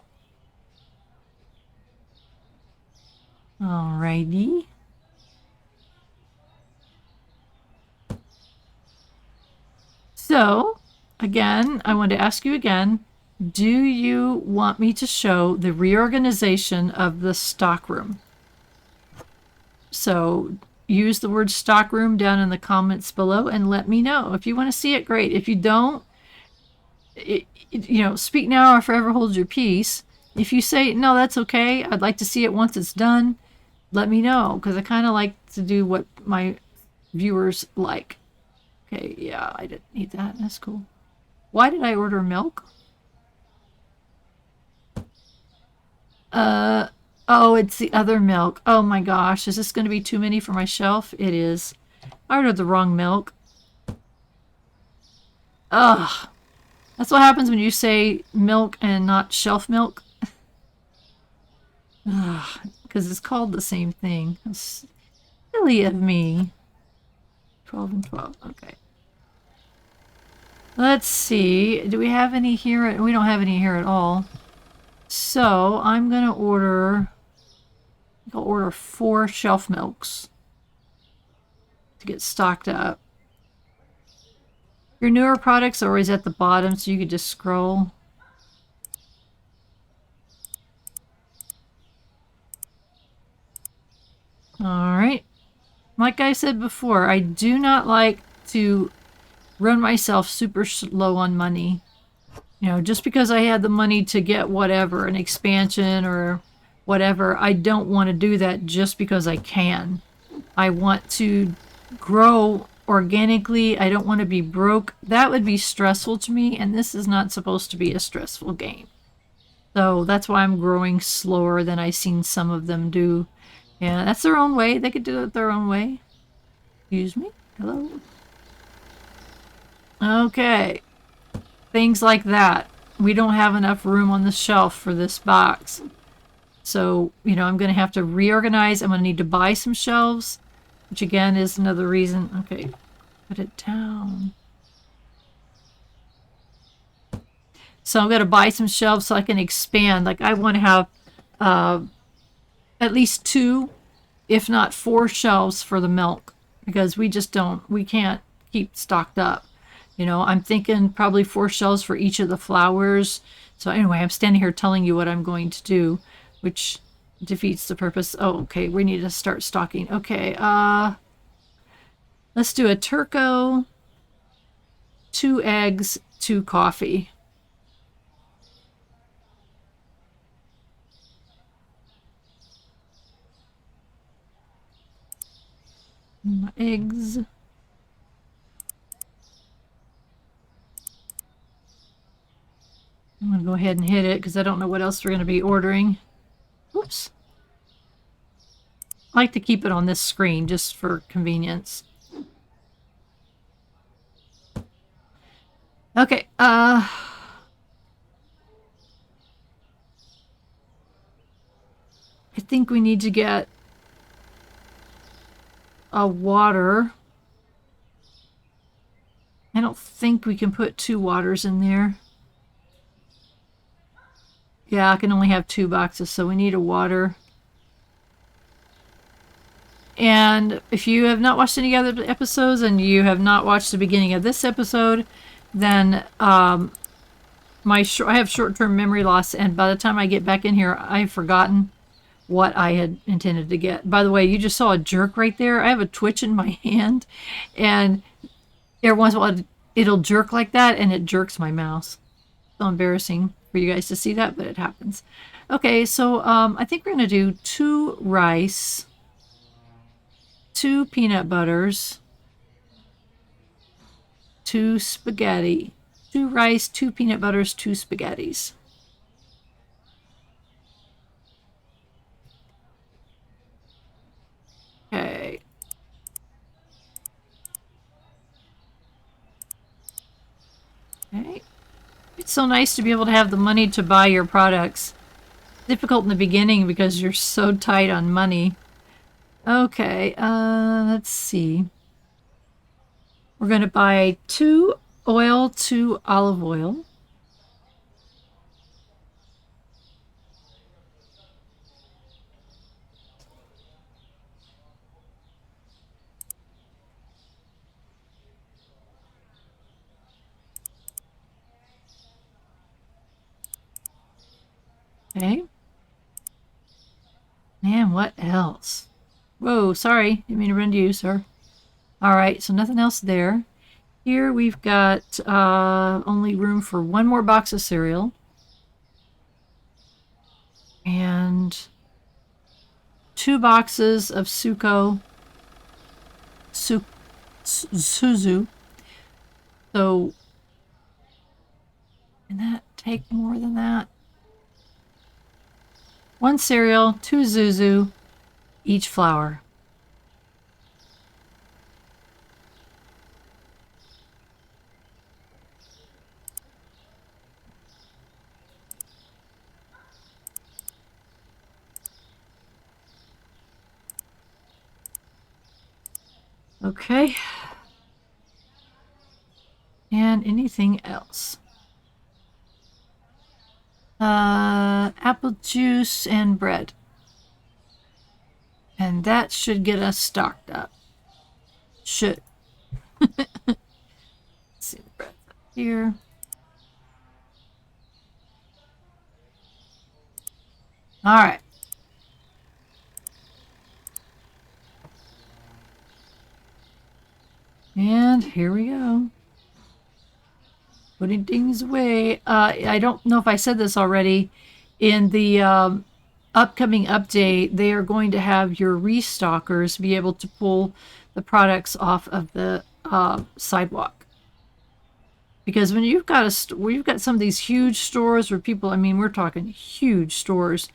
Alrighty. So, again, I want to ask you again, do you want me to show the reorganization of the stockroom? So, use the word stockroom down in the comments below and let me know. If you want to see it, great. If you don't, speak now or forever hold your peace. If you say, no, that's okay, I'd like to see it once it's done, let me know, because I kind of like to do what my viewers like. Okay, yeah, I didn't need that. That's cool. Why did I order milk? Oh, it's the other milk. Oh my gosh, is this going to be too many for my shelf? It is. I ordered the wrong milk. Ugh. That's what happens when you say milk and not shelf milk. Because it's called the same thing. It's silly of me. 12 and 12. Okay. Let's see. Do we have any here? We don't have any here at all. So I'm going to order... I'll order 4 shelf milks to get stocked up. Your newer products are always at the bottom, so you could just scroll. Alright. Like I said before, I do not like to run myself super low on money. You know, just because I had the money to get whatever, an expansion or whatever, I don't want to do that just because I can. I want to grow organically. I don't want to be broke. That would be stressful to me, and this is not supposed to be a stressful game. So that's why I'm growing slower than I've seen some of them do. Yeah, that's their own way. They could do it their own way. Excuse me? Hello? Okay. Things like that. We don't have enough room on the shelf for this box. So, you know, I'm going to have to reorganize. I'm going to need to buy some shelves, which again is another reason. Okay, put it down. So I'm going to buy some shelves so I can expand. Like I want to have at least 2, if not 4 shelves for the milk, because we can't keep stocked up. You know, I'm thinking probably 4 shelves for each of the flowers. So anyway, I'm standing here telling you what I'm going to do, which defeats the purpose. Oh, okay, we need to start stocking. Okay, let's do a turco, 2 eggs, 2 coffee. My eggs. I'm going to go ahead and hit it because I don't know what else we're going to be ordering. Oops. I like to keep it on this screen just for convenience. Okay, I think we need to get a water. I don't think we can put 2 waters in there. Yeah, I can only have 2 boxes, so we need a water. And if you have not watched any other episodes and you have not watched the beginning of this episode, then I have short-term memory loss, and by the time I get back in here, I've forgotten what I had intended to get. By the way, you just saw a jerk right there. I have a twitch in my hand, and every once in a while it'll jerk like that, and it jerks my mouse. So embarrassing for you guys to see that, but it happens. Okay, so I think we're going to do 2 rice, 2 peanut butters, 2 spaghetti. 2 rice, 2 peanut butters, 2 spaghettis. Okay. Okay. It's so nice to be able to have the money to buy your products. difficult in the beginning because you're so tight on money. Okay, let's see. We're going to buy 2 oil, 2 olive oil. Okay. And what else? Whoa, sorry. Didn't mean to run to you, sir. All right, so nothing else there. Here we've got only room for 1 more box of cereal. And 2 boxes of Suzu. So, can that take more than that? 1 cereal, 2 Zuzu, each flour. Okay. And anything else? Apple juice and bread. And that should get us stocked up. Should. Let's see the bread here. All right. And here we go. Putting things away. I don't know if I said this already. In the upcoming update, they are going to have your restockers be able to pull the products off of the sidewalk. Because when you've got you've got some of these huge stores where people, I mean, we're talking huge stores.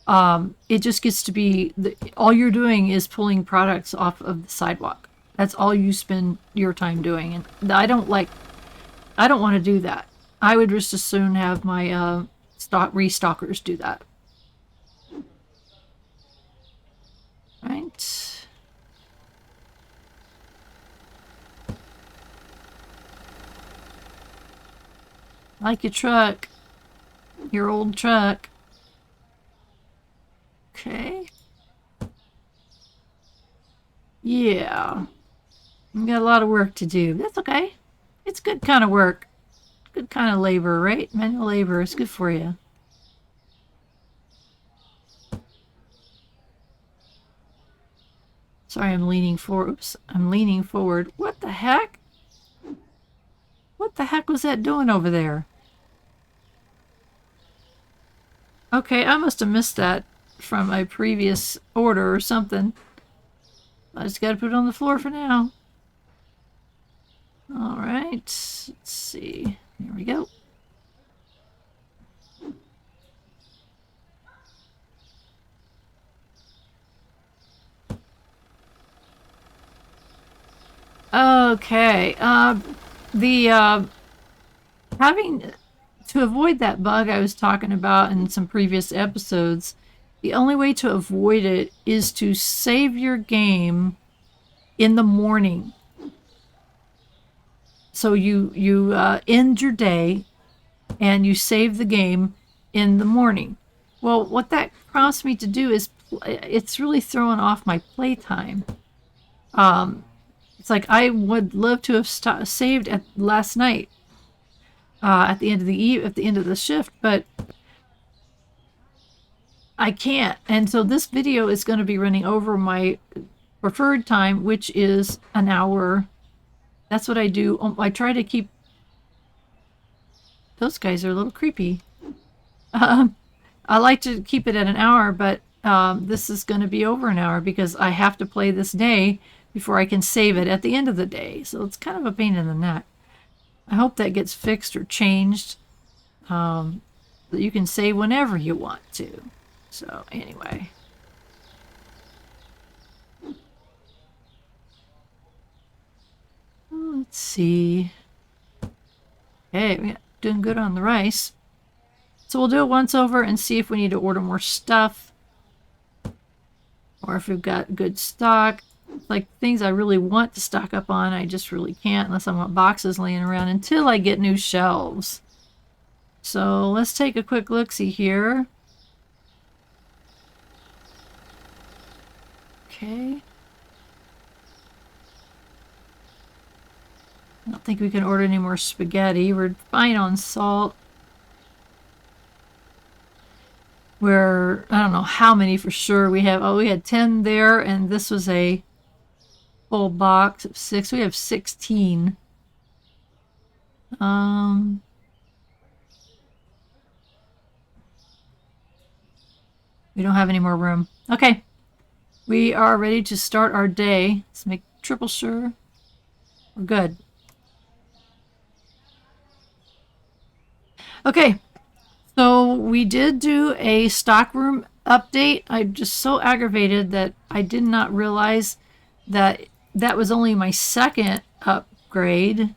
It just gets to be all you're doing is pulling products off of the sidewalk. That's all you spend your time doing, and I don't want to do that. I would just as soon have my restockers do that. Right. Like your truck. Your old truck. Okay. Yeah. We got a lot of work to do. That's okay. It's good kind of work. Good kind of labor, right? Manual labor is good for you. Sorry, I'm leaning forward. Oops, I'm leaning forward. What the heck? What the heck was that doing over there? Okay, I must have missed that from my previous order or something. I just gotta put it on the floor for now. Alright, let's see. Here we go. Okay, having to avoid that bug I was talking about in some previous episodes, the only way to avoid it is to save your game in the morning. So you end your day and you save the game in the morning. Well, what that prompts me to do is it's really throwing off my playtime. It's like I would love to have saved at last night at the end of the shift, but I can't. And so this video is going to be running over my preferred time, which is an hour. That's what I do. I try to keep. Those guys are a little creepy. I like to keep it at an hour, but this is going to be over an hour because I have to play this day before I can save it at the end of the day. So it's kind of a pain in the neck. I hope that gets fixed or changed. That you can save whenever you want to. So anyway. Let's see. Hey, we're doing good on the rice. So we'll do it once over and see if we need to order more stuff. Or if we've got good stock. Like things I really want to stock up on, I just really can't unless I want boxes laying around until I get new shelves. So let's take a quick look-see here. Okay. I don't think we can order any more spaghetti. We're fine on salt. I don't know how many for sure we have. Oh, we had 10 there, and this was a full box of 6. We have 16. We don't have any more room. Okay. We are ready to start our day. Let's make triple sure. We're good. Okay. So we did do a stockroom update. I'm just so aggravated that I did not realize that that was only my second upgrade.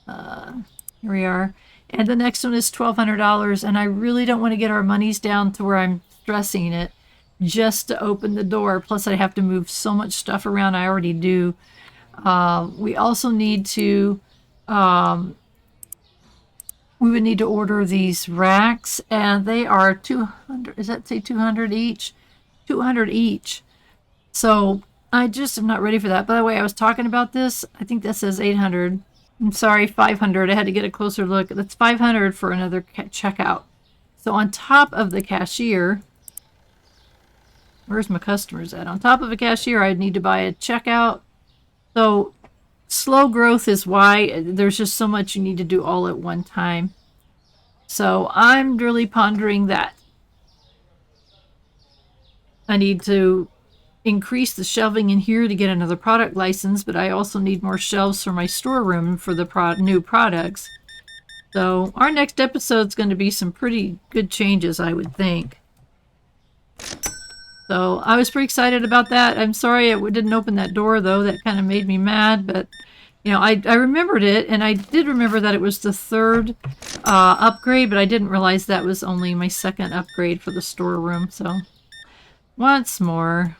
Here we are. And the next one is $1,200, and I really don't want to get our monies down to where I'm stressing it just to open the door. Plus I have to move so much stuff around. I already do. We also need to... we would need to order these racks, and they are 200. Does that say 200 each? 200 each. So I just am not ready for that. By the way, I was talking about this. I think that says 800. I'm sorry, 500. I had to get a closer look. That's 500 for another checkout. So on top of the cashier, where's my customers at? On top of a cashier, I'd need to buy a checkout. So slow growth is why there's just so much you need to do all at one time. So I'm really pondering that. I need to increase the shelving in here to get another product license, but I also need more shelves for my storeroom for the new products. So our next episode is going to be some pretty good changes, I would think. So I was pretty excited about that. I'm sorry it didn't open that door, though. That kind of made me mad, but you know, I remembered it, and I did remember that it was the third upgrade, but I didn't realize that was only my second upgrade for the storeroom. So once more,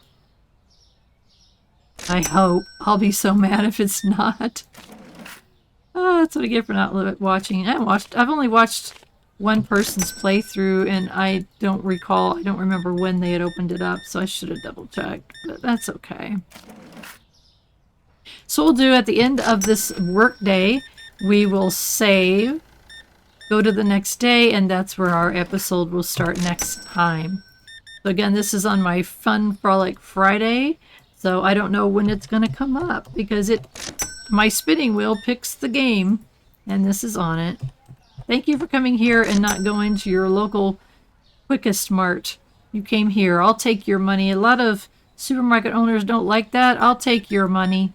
I hope. I'll be so mad if it's not. Oh, that's what I get for not watching. I've only watched one person's playthrough, and I don't remember when they had opened it up, so I should have double checked, but that's okay. So we'll do at the end of this work day, we will save, go to the next day, and that's where our episode will start next time. So again, this is on my Fun Frolic Friday, so I don't know when it's going to come up because my spinning wheel picks the game, and this is on it. Thank you for coming here and not going to your local Quickest Mart. You came here. I'll take your money. A lot of supermarket owners don't like that. I'll take your money.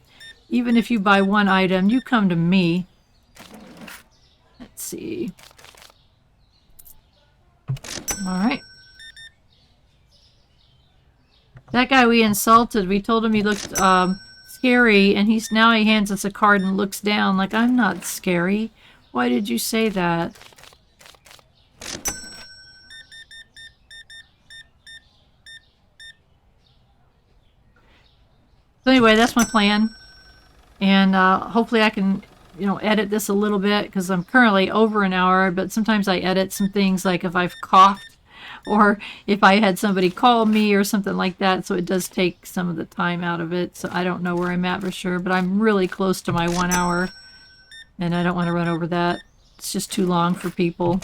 Even if you buy one item, you come to me. Let's see. All right. That guy we insulted, we told him he looked scary, and he hands us a card and looks down like, I'm not scary. Why did you say that? So anyway, that's my plan. And hopefully I can, edit this a little bit because I'm currently over an hour, but sometimes I edit some things like if I've coughed or if I had somebody call me or something like that. So it does take some of the time out of it. So I don't know where I'm at for sure, but I'm really close to my 1 hour and I don't want to run over that. It's just too long for people.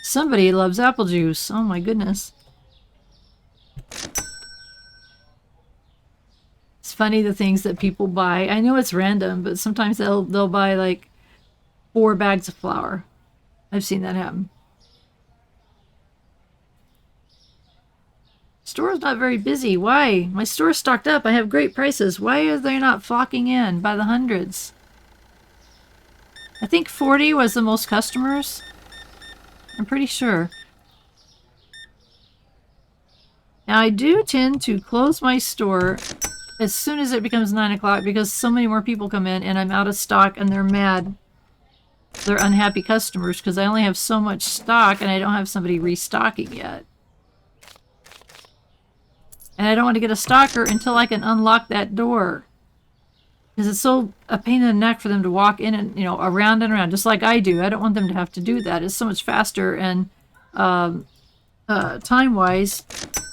Somebody loves apple juice. Oh my goodness. It's funny the things that people buy. I know it's random, but sometimes they'll buy like 4 bags of flour. I've seen that happen. Store's not very busy. Why? My store's stocked up. I have great prices. Why are they not flocking in by the hundreds? I think 40 was the most customers. I'm pretty sure. Now I do tend to close my store as soon as it becomes 9 o'clock because so many more people come in and I'm out of stock and they're mad. They're unhappy customers because I only have so much stock and I don't have somebody restocking yet. And I don't want to get a stalker until I can unlock that door. Because it's so a pain in the neck for them to walk in and, you know, around and around, just like I do. I don't want them to have to do that. It's so much faster and time-wise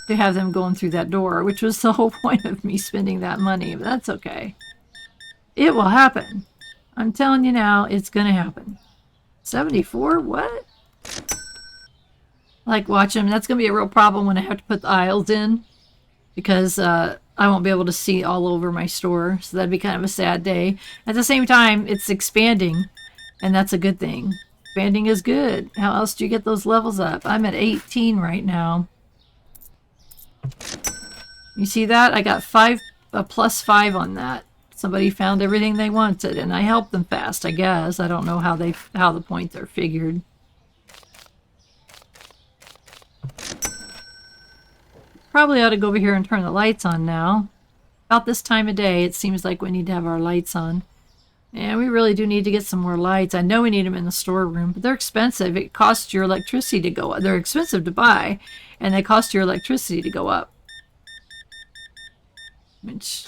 to have them going through that door, which was the whole point of me spending that money. But that's okay. It will happen. I'm telling you now, it's going to happen. 74? What? Like, watch them. That's going to be a real problem when I have to put the aisles in. Because I won't be able to see all over my store. So that'd be kind of a sad day. At the same time, it's expanding. And that's a good thing. Expanding is good. How else do you get those levels up? I'm at 18 right now. You see that? I got a plus 5 on that. Somebody found everything they wanted. And I helped them fast, I guess. I don't know how the points are figured. Probably ought to go over here and turn the lights on now. About this time of day, it seems like we need to have our lights on. And we really do need to get some more lights. I know we need them in the storeroom, but they're expensive. It costs your electricity to go up. They're expensive to buy, and they cost your electricity to go up. Which,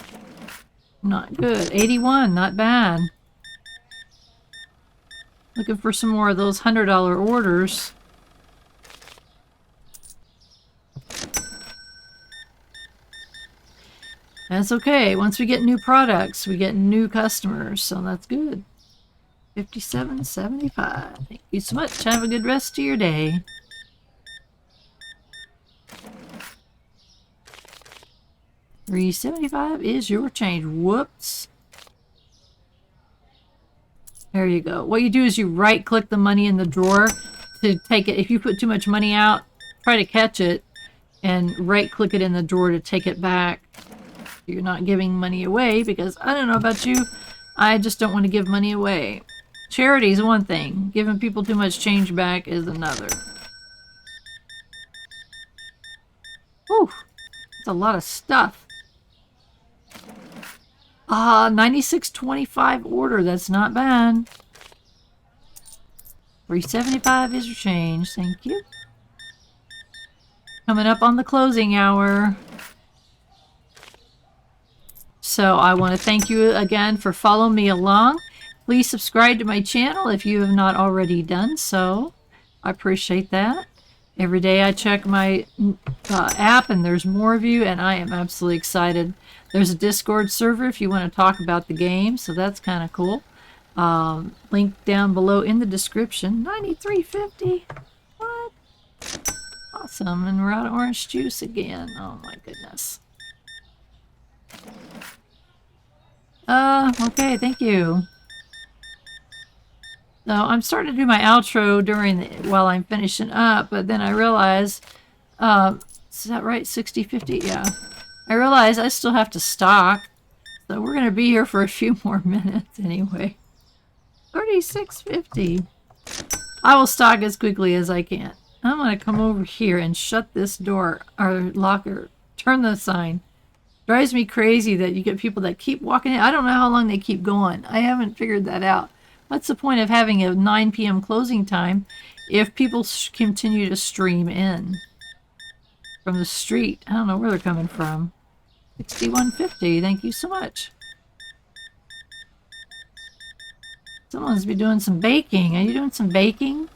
not good. 81, not bad. Looking for some more of those $100 orders. That's okay. Once we get new products, we get new customers, so that's good. 57.75. Thank you so much. Have a good rest of your day. $3.75 is your change. Whoops. There you go. What you do is you right-click the money in the drawer to take it. If you put too much money out, try to catch it and right-click it in the drawer to take it back. You're not giving money away because I don't know about you. I just don't want to give money away. Charity is one thing. Giving people too much change back is another. Whew. That's a lot of stuff. 96.25 order. That's not bad. $3.75 is your change. Thank you. Coming up on the closing hour. So I want to thank you again for following me along. Please subscribe to my channel if you have not already done so. I appreciate that. Every day I check my app and there's more of you and I am absolutely excited. There's a Discord server if you want to talk about the game, so that's kind of cool. Link down below in the description. 93.50. What? Awesome. And we're out of orange juice again. Oh my goodness. Okay, thank you. So I'm starting to do my outro while I'm finishing up, but then I realize, is that right? 60.50? Yeah. I realize I still have to stock, so we're going to be here for a few more minutes anyway. 36.50. I will stock as quickly as I can. I'm going to come over here and shut this door, or locker, turn the sign. Drives me crazy that you get people that keep walking in. I don't know how long they keep going. I haven't figured that out. What's the point of having a 9 p.m. closing time if people continue to stream in from the street? I don't know where they're coming from. 61.50. Thank you so much. Someone's been doing some baking. Are you doing some baking?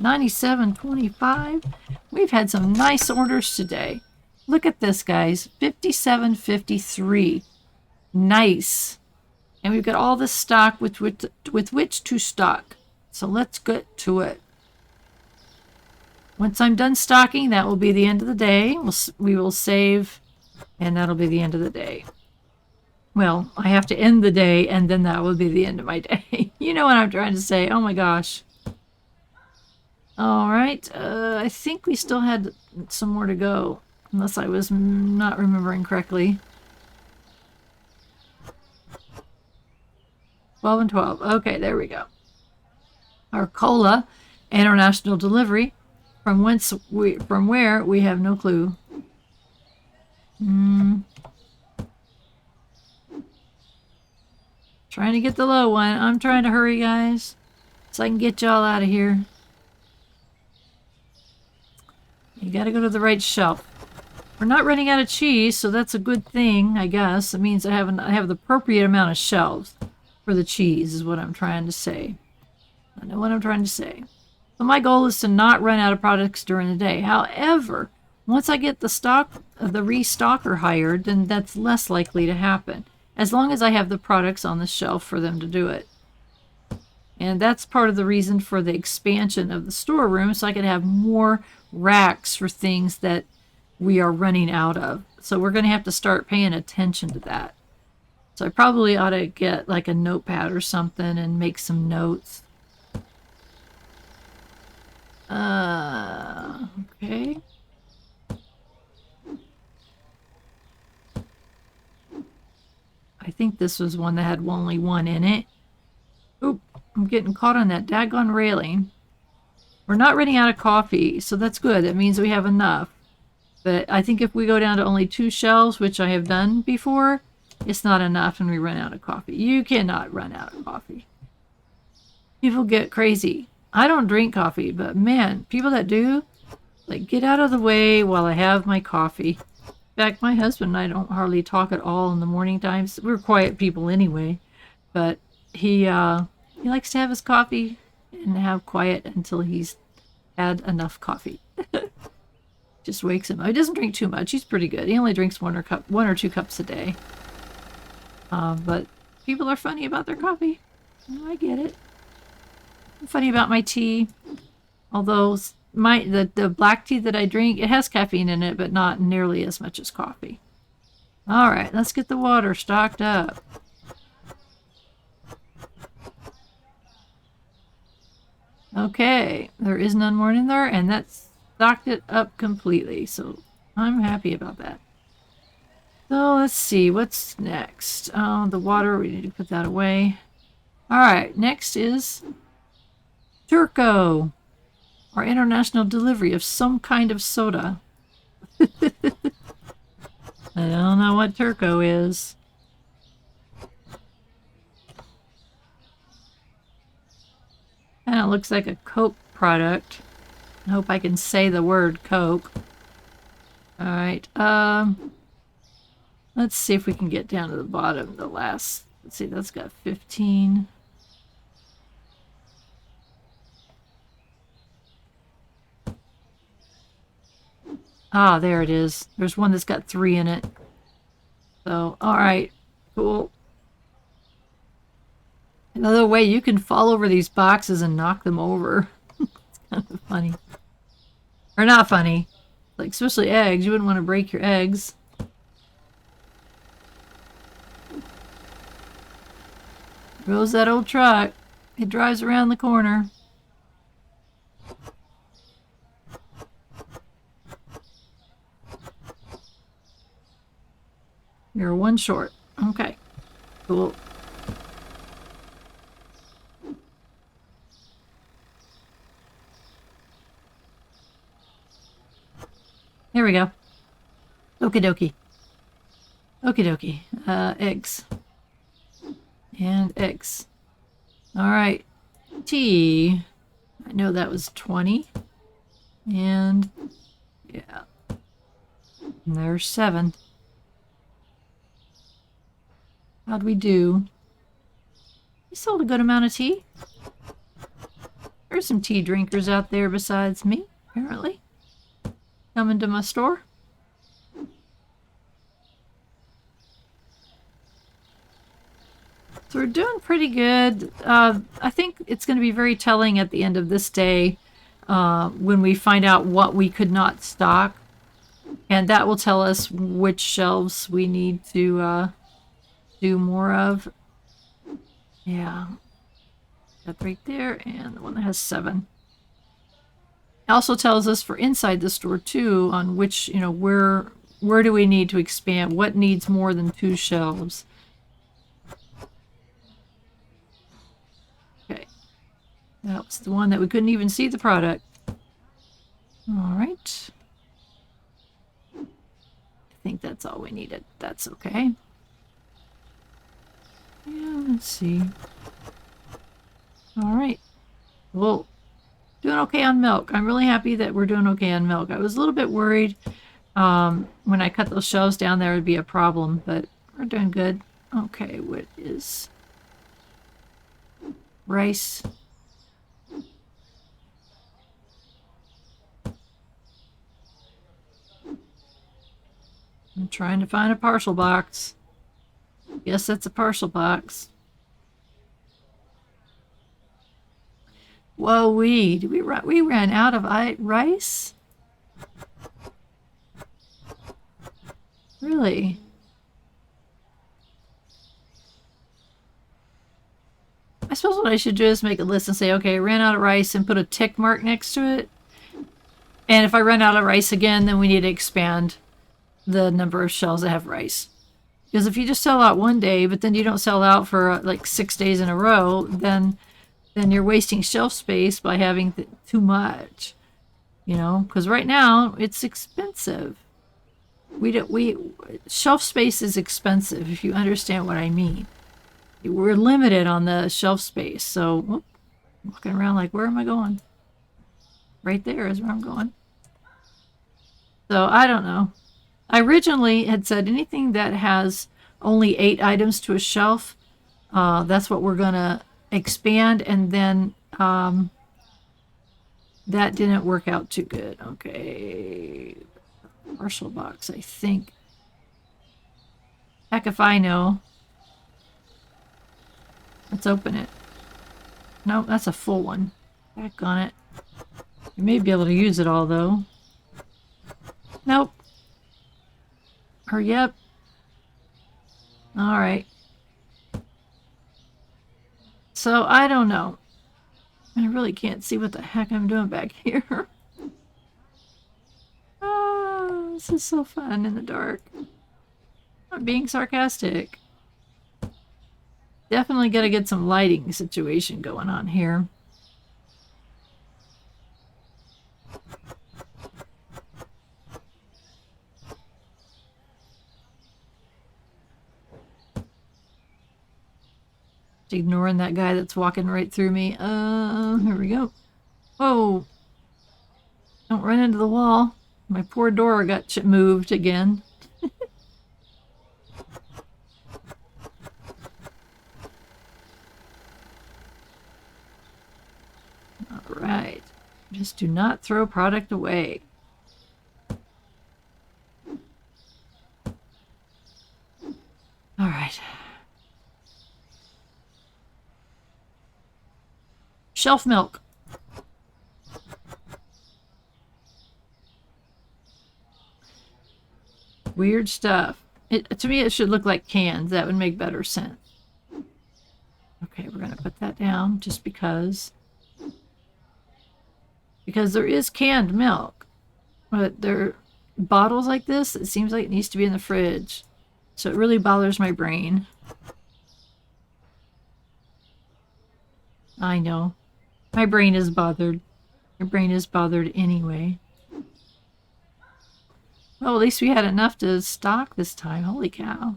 97.25. We've had some nice orders today. Look at this, guys. 57.53. Nice. And we've got all this stock with which to stock. So let's get to it. Once I'm done stocking, that will be the end of the day. We will save, and that'll be the end of the day. Well, I have to end the day, and then that will be the end of my day. You know what I'm trying to say. Oh my gosh. All right. I think we still had some more to go. Unless I was not remembering correctly. 12 and 12. Okay, there we go. Our cola, international delivery. From where we have no clue. Trying to get the low one. I'm trying to hurry, guys, so I can get y'all out of here. You gotta go to the right shelf. We're not running out of cheese, so that's a good thing, I guess. It means I have the appropriate amount of shelves for the cheese, is what I'm trying to say. I know what I'm trying to say. So my goal is to not run out of products during the day. However, once I get the restocker hired, then that's less likely to happen, as long as I have the products on the shelf for them to do it. And that's part of the reason for the expansion of the storeroom, so I could have more racks for things that we are running out of. So we're going to have to start paying attention to that. So I probably ought to get like a notepad or something and make some notes. Okay. I think this was one that had only one in it. Oop, I'm getting caught on that daggone railing. We're not running out of coffee, so that's good. That means we have enough. But I think if we go down to only 2 shelves, which I have done before, it's not enough and we run out of coffee. You cannot run out of coffee. People get crazy. I don't drink coffee, but man, people that do, like, get out of the way while I have my coffee. In fact, my husband and I don't hardly talk at all in the morning times. We're quiet people anyway, but he likes to have his coffee and have quiet until he's had enough coffee. Just wakes him up. He doesn't drink too much. He's pretty good. He only drinks 1 or 2 cups a day. But people are funny about their coffee. I get it. I'm funny about my tea. Although the black tea that I drink, it has caffeine in it, but not nearly as much as coffee. Alright, let's get the water stocked up. Okay, there is none more in there, and that's stocked it up completely, so I'm happy about that. So let's see, what's next? Oh, the water, we need to put that away. Alright, next is Turco, our international delivery of some kind of soda. I don't know what Turco is. Kind of looks like a Coke product. I hope I can say the word Coke. Alright, let's see if we can get down to the bottom. The last, let's see, that's got 15. Ah, there it is. There's one that's got 3 in it. So, alright, cool. Another way you can fall over these boxes and knock them over. It's kind of funny. Or not funny. Like, especially eggs. You wouldn't want to break your eggs. There goes that old truck. It drives around the corner. You're 1 short. Okay. Cool. There we go. Okie dokie. Okie dokie. Eggs. And eggs. Alright. Tea. I know that was 20. And yeah. And there's 7. How'd we do? We sold a good amount of tea. There's some tea drinkers out there besides me, apparently. Coming to my store. So we're doing pretty good. I think it's going to be very telling at the end of this day when we find out what we could not stock. And that will tell us which shelves we need to do more of. Yeah. That right there, and the one that has 7. It also tells us for inside the store too on which, you know, where do we need to expand? What needs more than 2 shelves? Okay. That was the one that we couldn't even see the product. All right. I think that's all we needed. That's okay. Yeah, Let's see. All right. Well, doing okay on milk. I'm really happy that we're doing okay on milk. I was a little bit worried when I cut those shelves down there would be a problem, but we're doing good. Okay, what is rice? I'm trying to find a partial box. Yes, that's a partial box. Whoa, we ran out of rice? Really? I suppose what I should do is make a list and say, okay, I ran out of rice and put a tick mark next to it. And if I run out of rice again, then we need to expand the number of shelves that have rice. Because if you just sell out one day, but then you don't sell out for like 6 days in a row, then you're wasting shelf space by having too much. You know, because right now it's expensive. Shelf space is expensive, if you understand what I mean. We're limited on the shelf space. So, whoop, walking around like, where am I going? Right there is where I'm going. So, I don't know. I originally had said anything that has only 8 items to a shelf, that's what we're going to expand, and then that didn't work out too good. Okay. Partial box, I think. Heck if I know. Let's open it. No, that's a full one. Back on it. You may be able to use it all, though. Nope. Hurry up. Alright. So, I don't know. I really can't see what the heck I'm doing back here. Oh, this is so fun in the dark. I'm being sarcastic. Definitely gotta get some lighting situation going on here. Ignoring that guy that's walking right through me. Here we go. Whoa. Don't run into the wall. My poor door got moved again. Alright. Just do not throw product away. Alright. Shelf milk. Weird stuff. To me, it should look like cans. That would make better sense. Okay, we're going to put that down just because. Because there is canned milk. But there bottles like this, it seems like it needs to be in the fridge. So it really bothers my brain. I know. My brain is bothered. Your brain is bothered anyway. Well, at least we had enough to stock this time. Holy cow.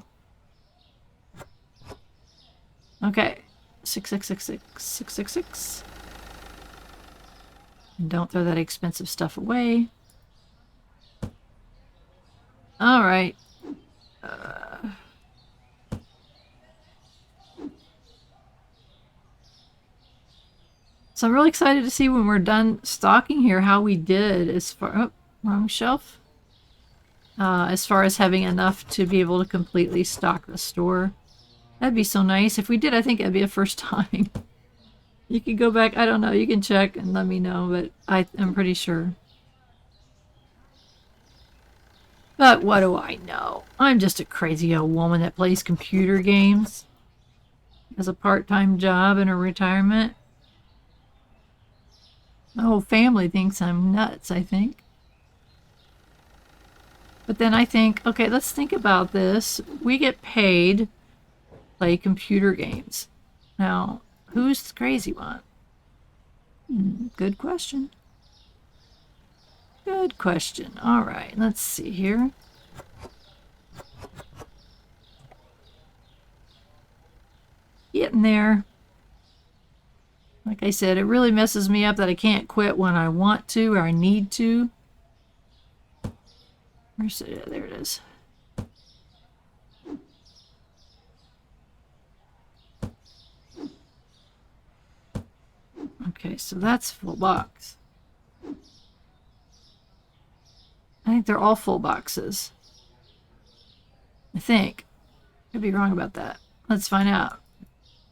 Okay. 6666. 666. And don't throw that expensive stuff away. Alright. So I'm really excited to see when we're done stocking here how we did as far... Oh, wrong shelf. As far as having enough to be able to completely stock the store. That'd be so nice. If we did, I think it'd be a first time. You can go back, I don't know, you can check and let me know, but I'm pretty sure. But what do I know? I'm just a crazy old woman that plays computer games as a part-time job in her retirement. My whole family thinks I'm nuts, I think. But then I think, okay, let's think about this. We get paid to play computer games. Now, who's the crazy one? Good question. Good question. All right, let's see here. Yeah, getting there. Like I said, it really messes me up that I can't quit when I want to or I need to. Where's it? There it is. Okay, so that's full box. I think they're all full boxes. I think. Could be wrong about that. Let's find out.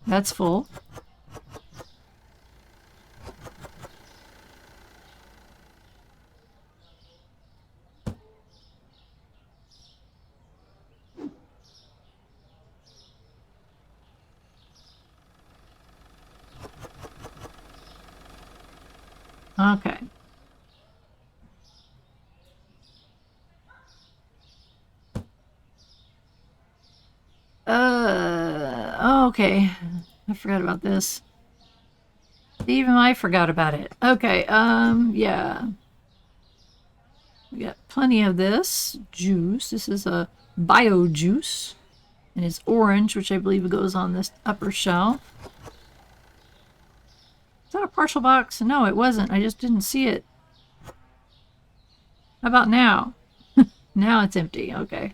That's full. Okay. Okay. I forgot about this. Even I forgot about it. Okay, yeah. We got plenty of this juice. This is a bio juice. And it's orange, which I believe goes on this upper shelf. Is that a partial box? No, it wasn't. I just didn't see it. How about now? Now it's empty. Okay.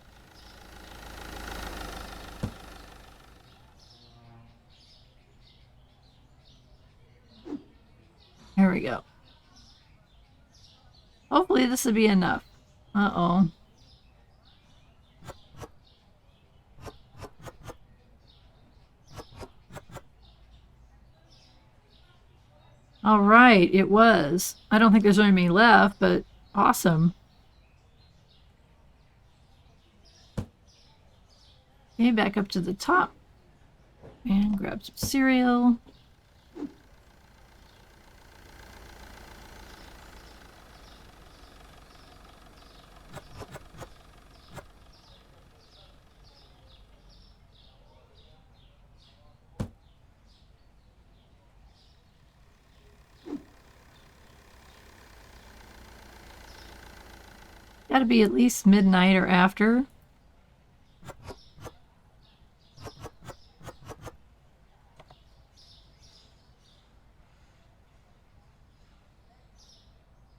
There we go. Hopefully this will be enough. Uh-oh. All right, it was. I don't think there's only any left, but awesome. Okay, back up to the top. And grab some cereal. Got to be at least midnight or after.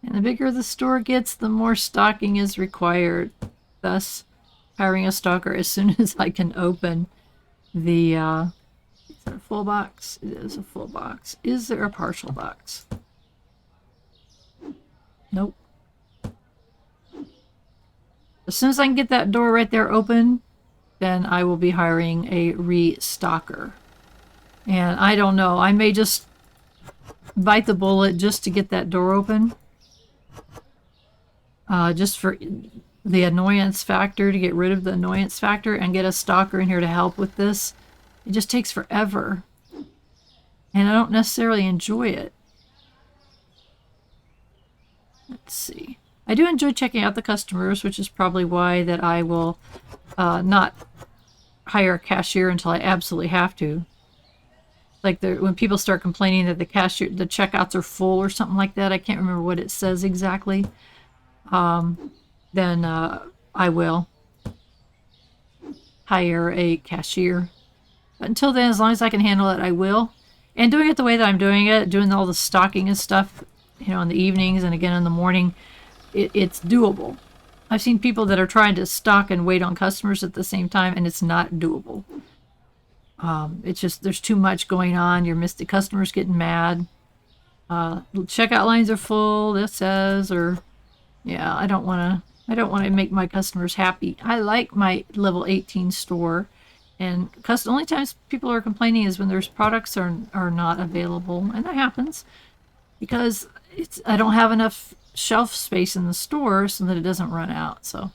And the bigger the store gets, the more stocking is required. Thus, hiring a stalker as soon as I can open the, is that a full box? It is a full box. Is there a partial box? Nope. As soon as I can get that door right there open, then I will be hiring a restocker. And I don't know, I may just bite the bullet just to get that door open. Just for the annoyance factor, to get rid of the annoyance factor and get a stalker in here to help with this. It just takes forever. And I don't necessarily enjoy it. Let's see. I do enjoy checking out the customers, which is probably why that I will not hire a cashier until I absolutely have to. Like when people start complaining that the checkouts are full or something like that, I can't remember what it says exactly. Then I will hire a cashier. But until then, as long as I can handle it, I will. And doing it the way that I'm doing it, doing all the stocking and stuff, you know, in the evenings and again in the morning, it's doable. I've seen people that are trying to stock and wait on customers at the same time, and it's not doable. It's just, there's too much going on. The customers getting mad. Checkout lines are full, this says, or yeah, I don't want to make my customers happy. I like my level 18 store, and only times people are complaining is when there's products are not available, and that happens because I don't have enough shelf space in the store so that it doesn't run out. So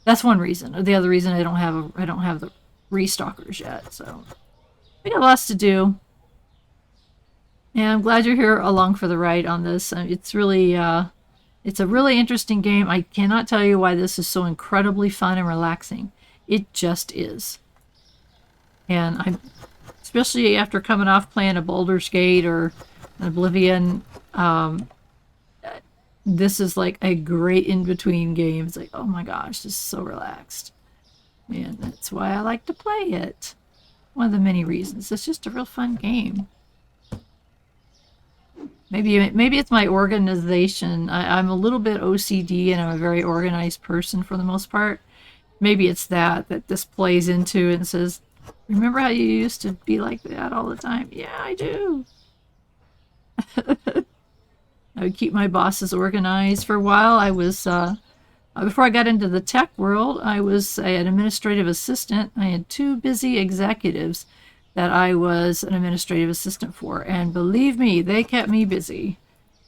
that's one reason. The other reason I don't have the restockers yet. So we got lots to do, and I'm glad you're here along for the ride on this. It's really it's a really interesting game. I cannot tell you why this is so incredibly fun and relaxing. It just is. And especially after coming off playing a Baldur's Gate or an Oblivion, this is like a great in-between game. It's like, oh my gosh, this is so relaxed. And that's why I like to play it. One of the many reasons. It's just a real fun game. Maybe it's my organization. I'm a little bit OCD and I'm a very organized person for the most part. Maybe it's that this plays into and says, remember how you used to be like that all the time? Yeah, I do. I would keep my bosses organized. For a while, I was, before I got into the tech world, I was an administrative assistant. I had 2 busy executives that I was an administrative assistant for. And believe me, they kept me busy.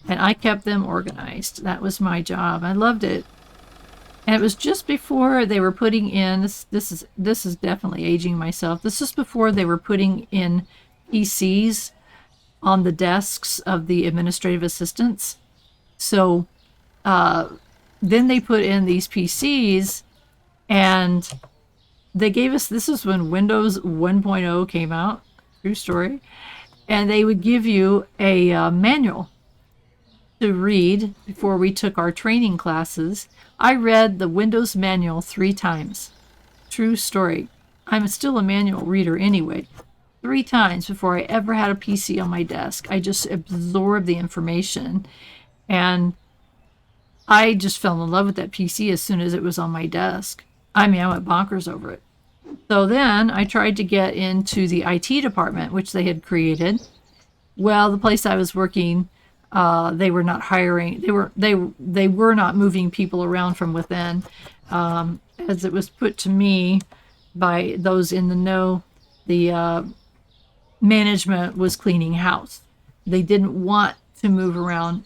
And I kept them organized. That was my job. I loved it. And it was just before they were putting in, this is definitely aging myself. This is before they were putting in PCs on the desks of the administrative assistants. So then they put in these PCs and they gave us, this is when Windows 1.0 came out, true story, and they would give you a manual to read before we took our training classes. I read the Windows manual 3 times. True story. I'm still a manual reader anyway. 3 times before I ever had a PC on my desk. I just absorbed the information and I just fell in love with that PC as soon as it was on my desk. I mean, I went bonkers over it. So then I tried to get into the IT department, which they had created. Well, the place I was working, they were not hiring. They were not moving people around from within, as it was put to me by those in the know. The management was cleaning house. They didn't want to move around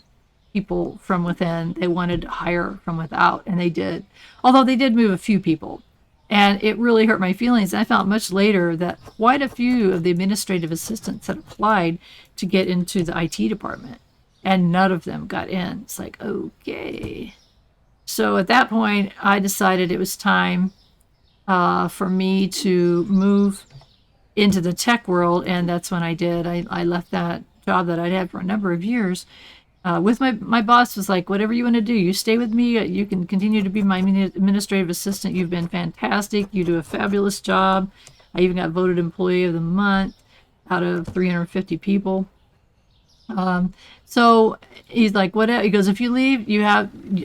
people from within. They wanted to hire from without, and they did. Although they did move a few people. And it really hurt my feelings. I found much later that quite a few of the administrative assistants had applied to get into the IT department, and none of them got in. It's like, okay. So at that point, I decided it was time for me to move into the tech world, and that's when I did. I left that job that I'd had for a number of years. With my boss was like, whatever you want to do, you stay with me. You can continue to be my administrative assistant. You've been fantastic. You do a fabulous job. I even got voted Employee of the Month out of 350 people. So he's like, what? He goes, if you leave,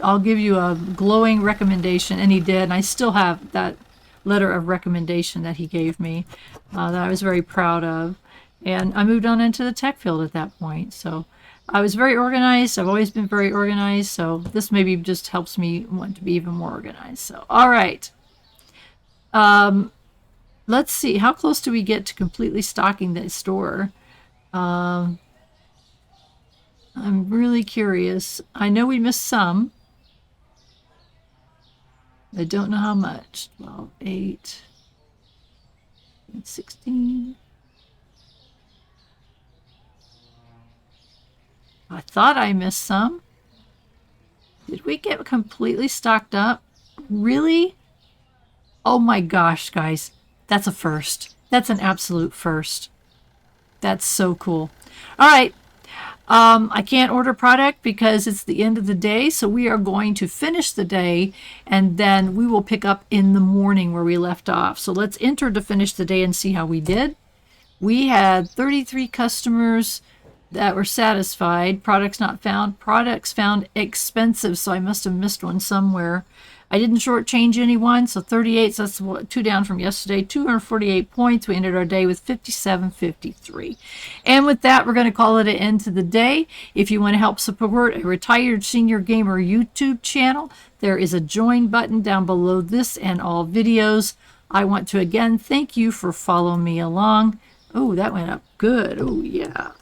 I'll give you a glowing recommendation. And he did. And I still have that letter of recommendation that he gave me that I was very proud of. And I moved on into the tech field at that point. So I was very organized. I've always been very organized. So this maybe just helps me want to be even more organized. So, all right. Let's see. How close do we get to completely stocking the store? I'm really curious. I know we missed some. I don't know how much. 12, 8, 16. I thought I missed some. Did we get completely stocked up? Really? Oh my gosh, guys. That's a first. That's an absolute first. That's so cool. All right. I can't order product because it's the end of the day, so we are going to finish the day and then we will pick up in the morning where we left off. So let's enter to finish the day and see how we did. We had 33 customers that were satisfied. Products not found. Products found expensive, so I must have missed one somewhere. I didn't shortchange anyone, so 38, so that's 2 down from yesterday. 248 points. We ended our day with 57.53. And with that, we're going to call it an end to the day. If you want to help support a retired senior gamer YouTube channel, there is a join button down below this and all videos. I want to again thank you for following me along. Oh, that went up good. Oh, yeah.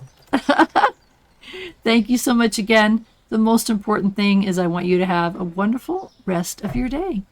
Thank you so much again. The most important thing is I want you to have a wonderful rest of your day.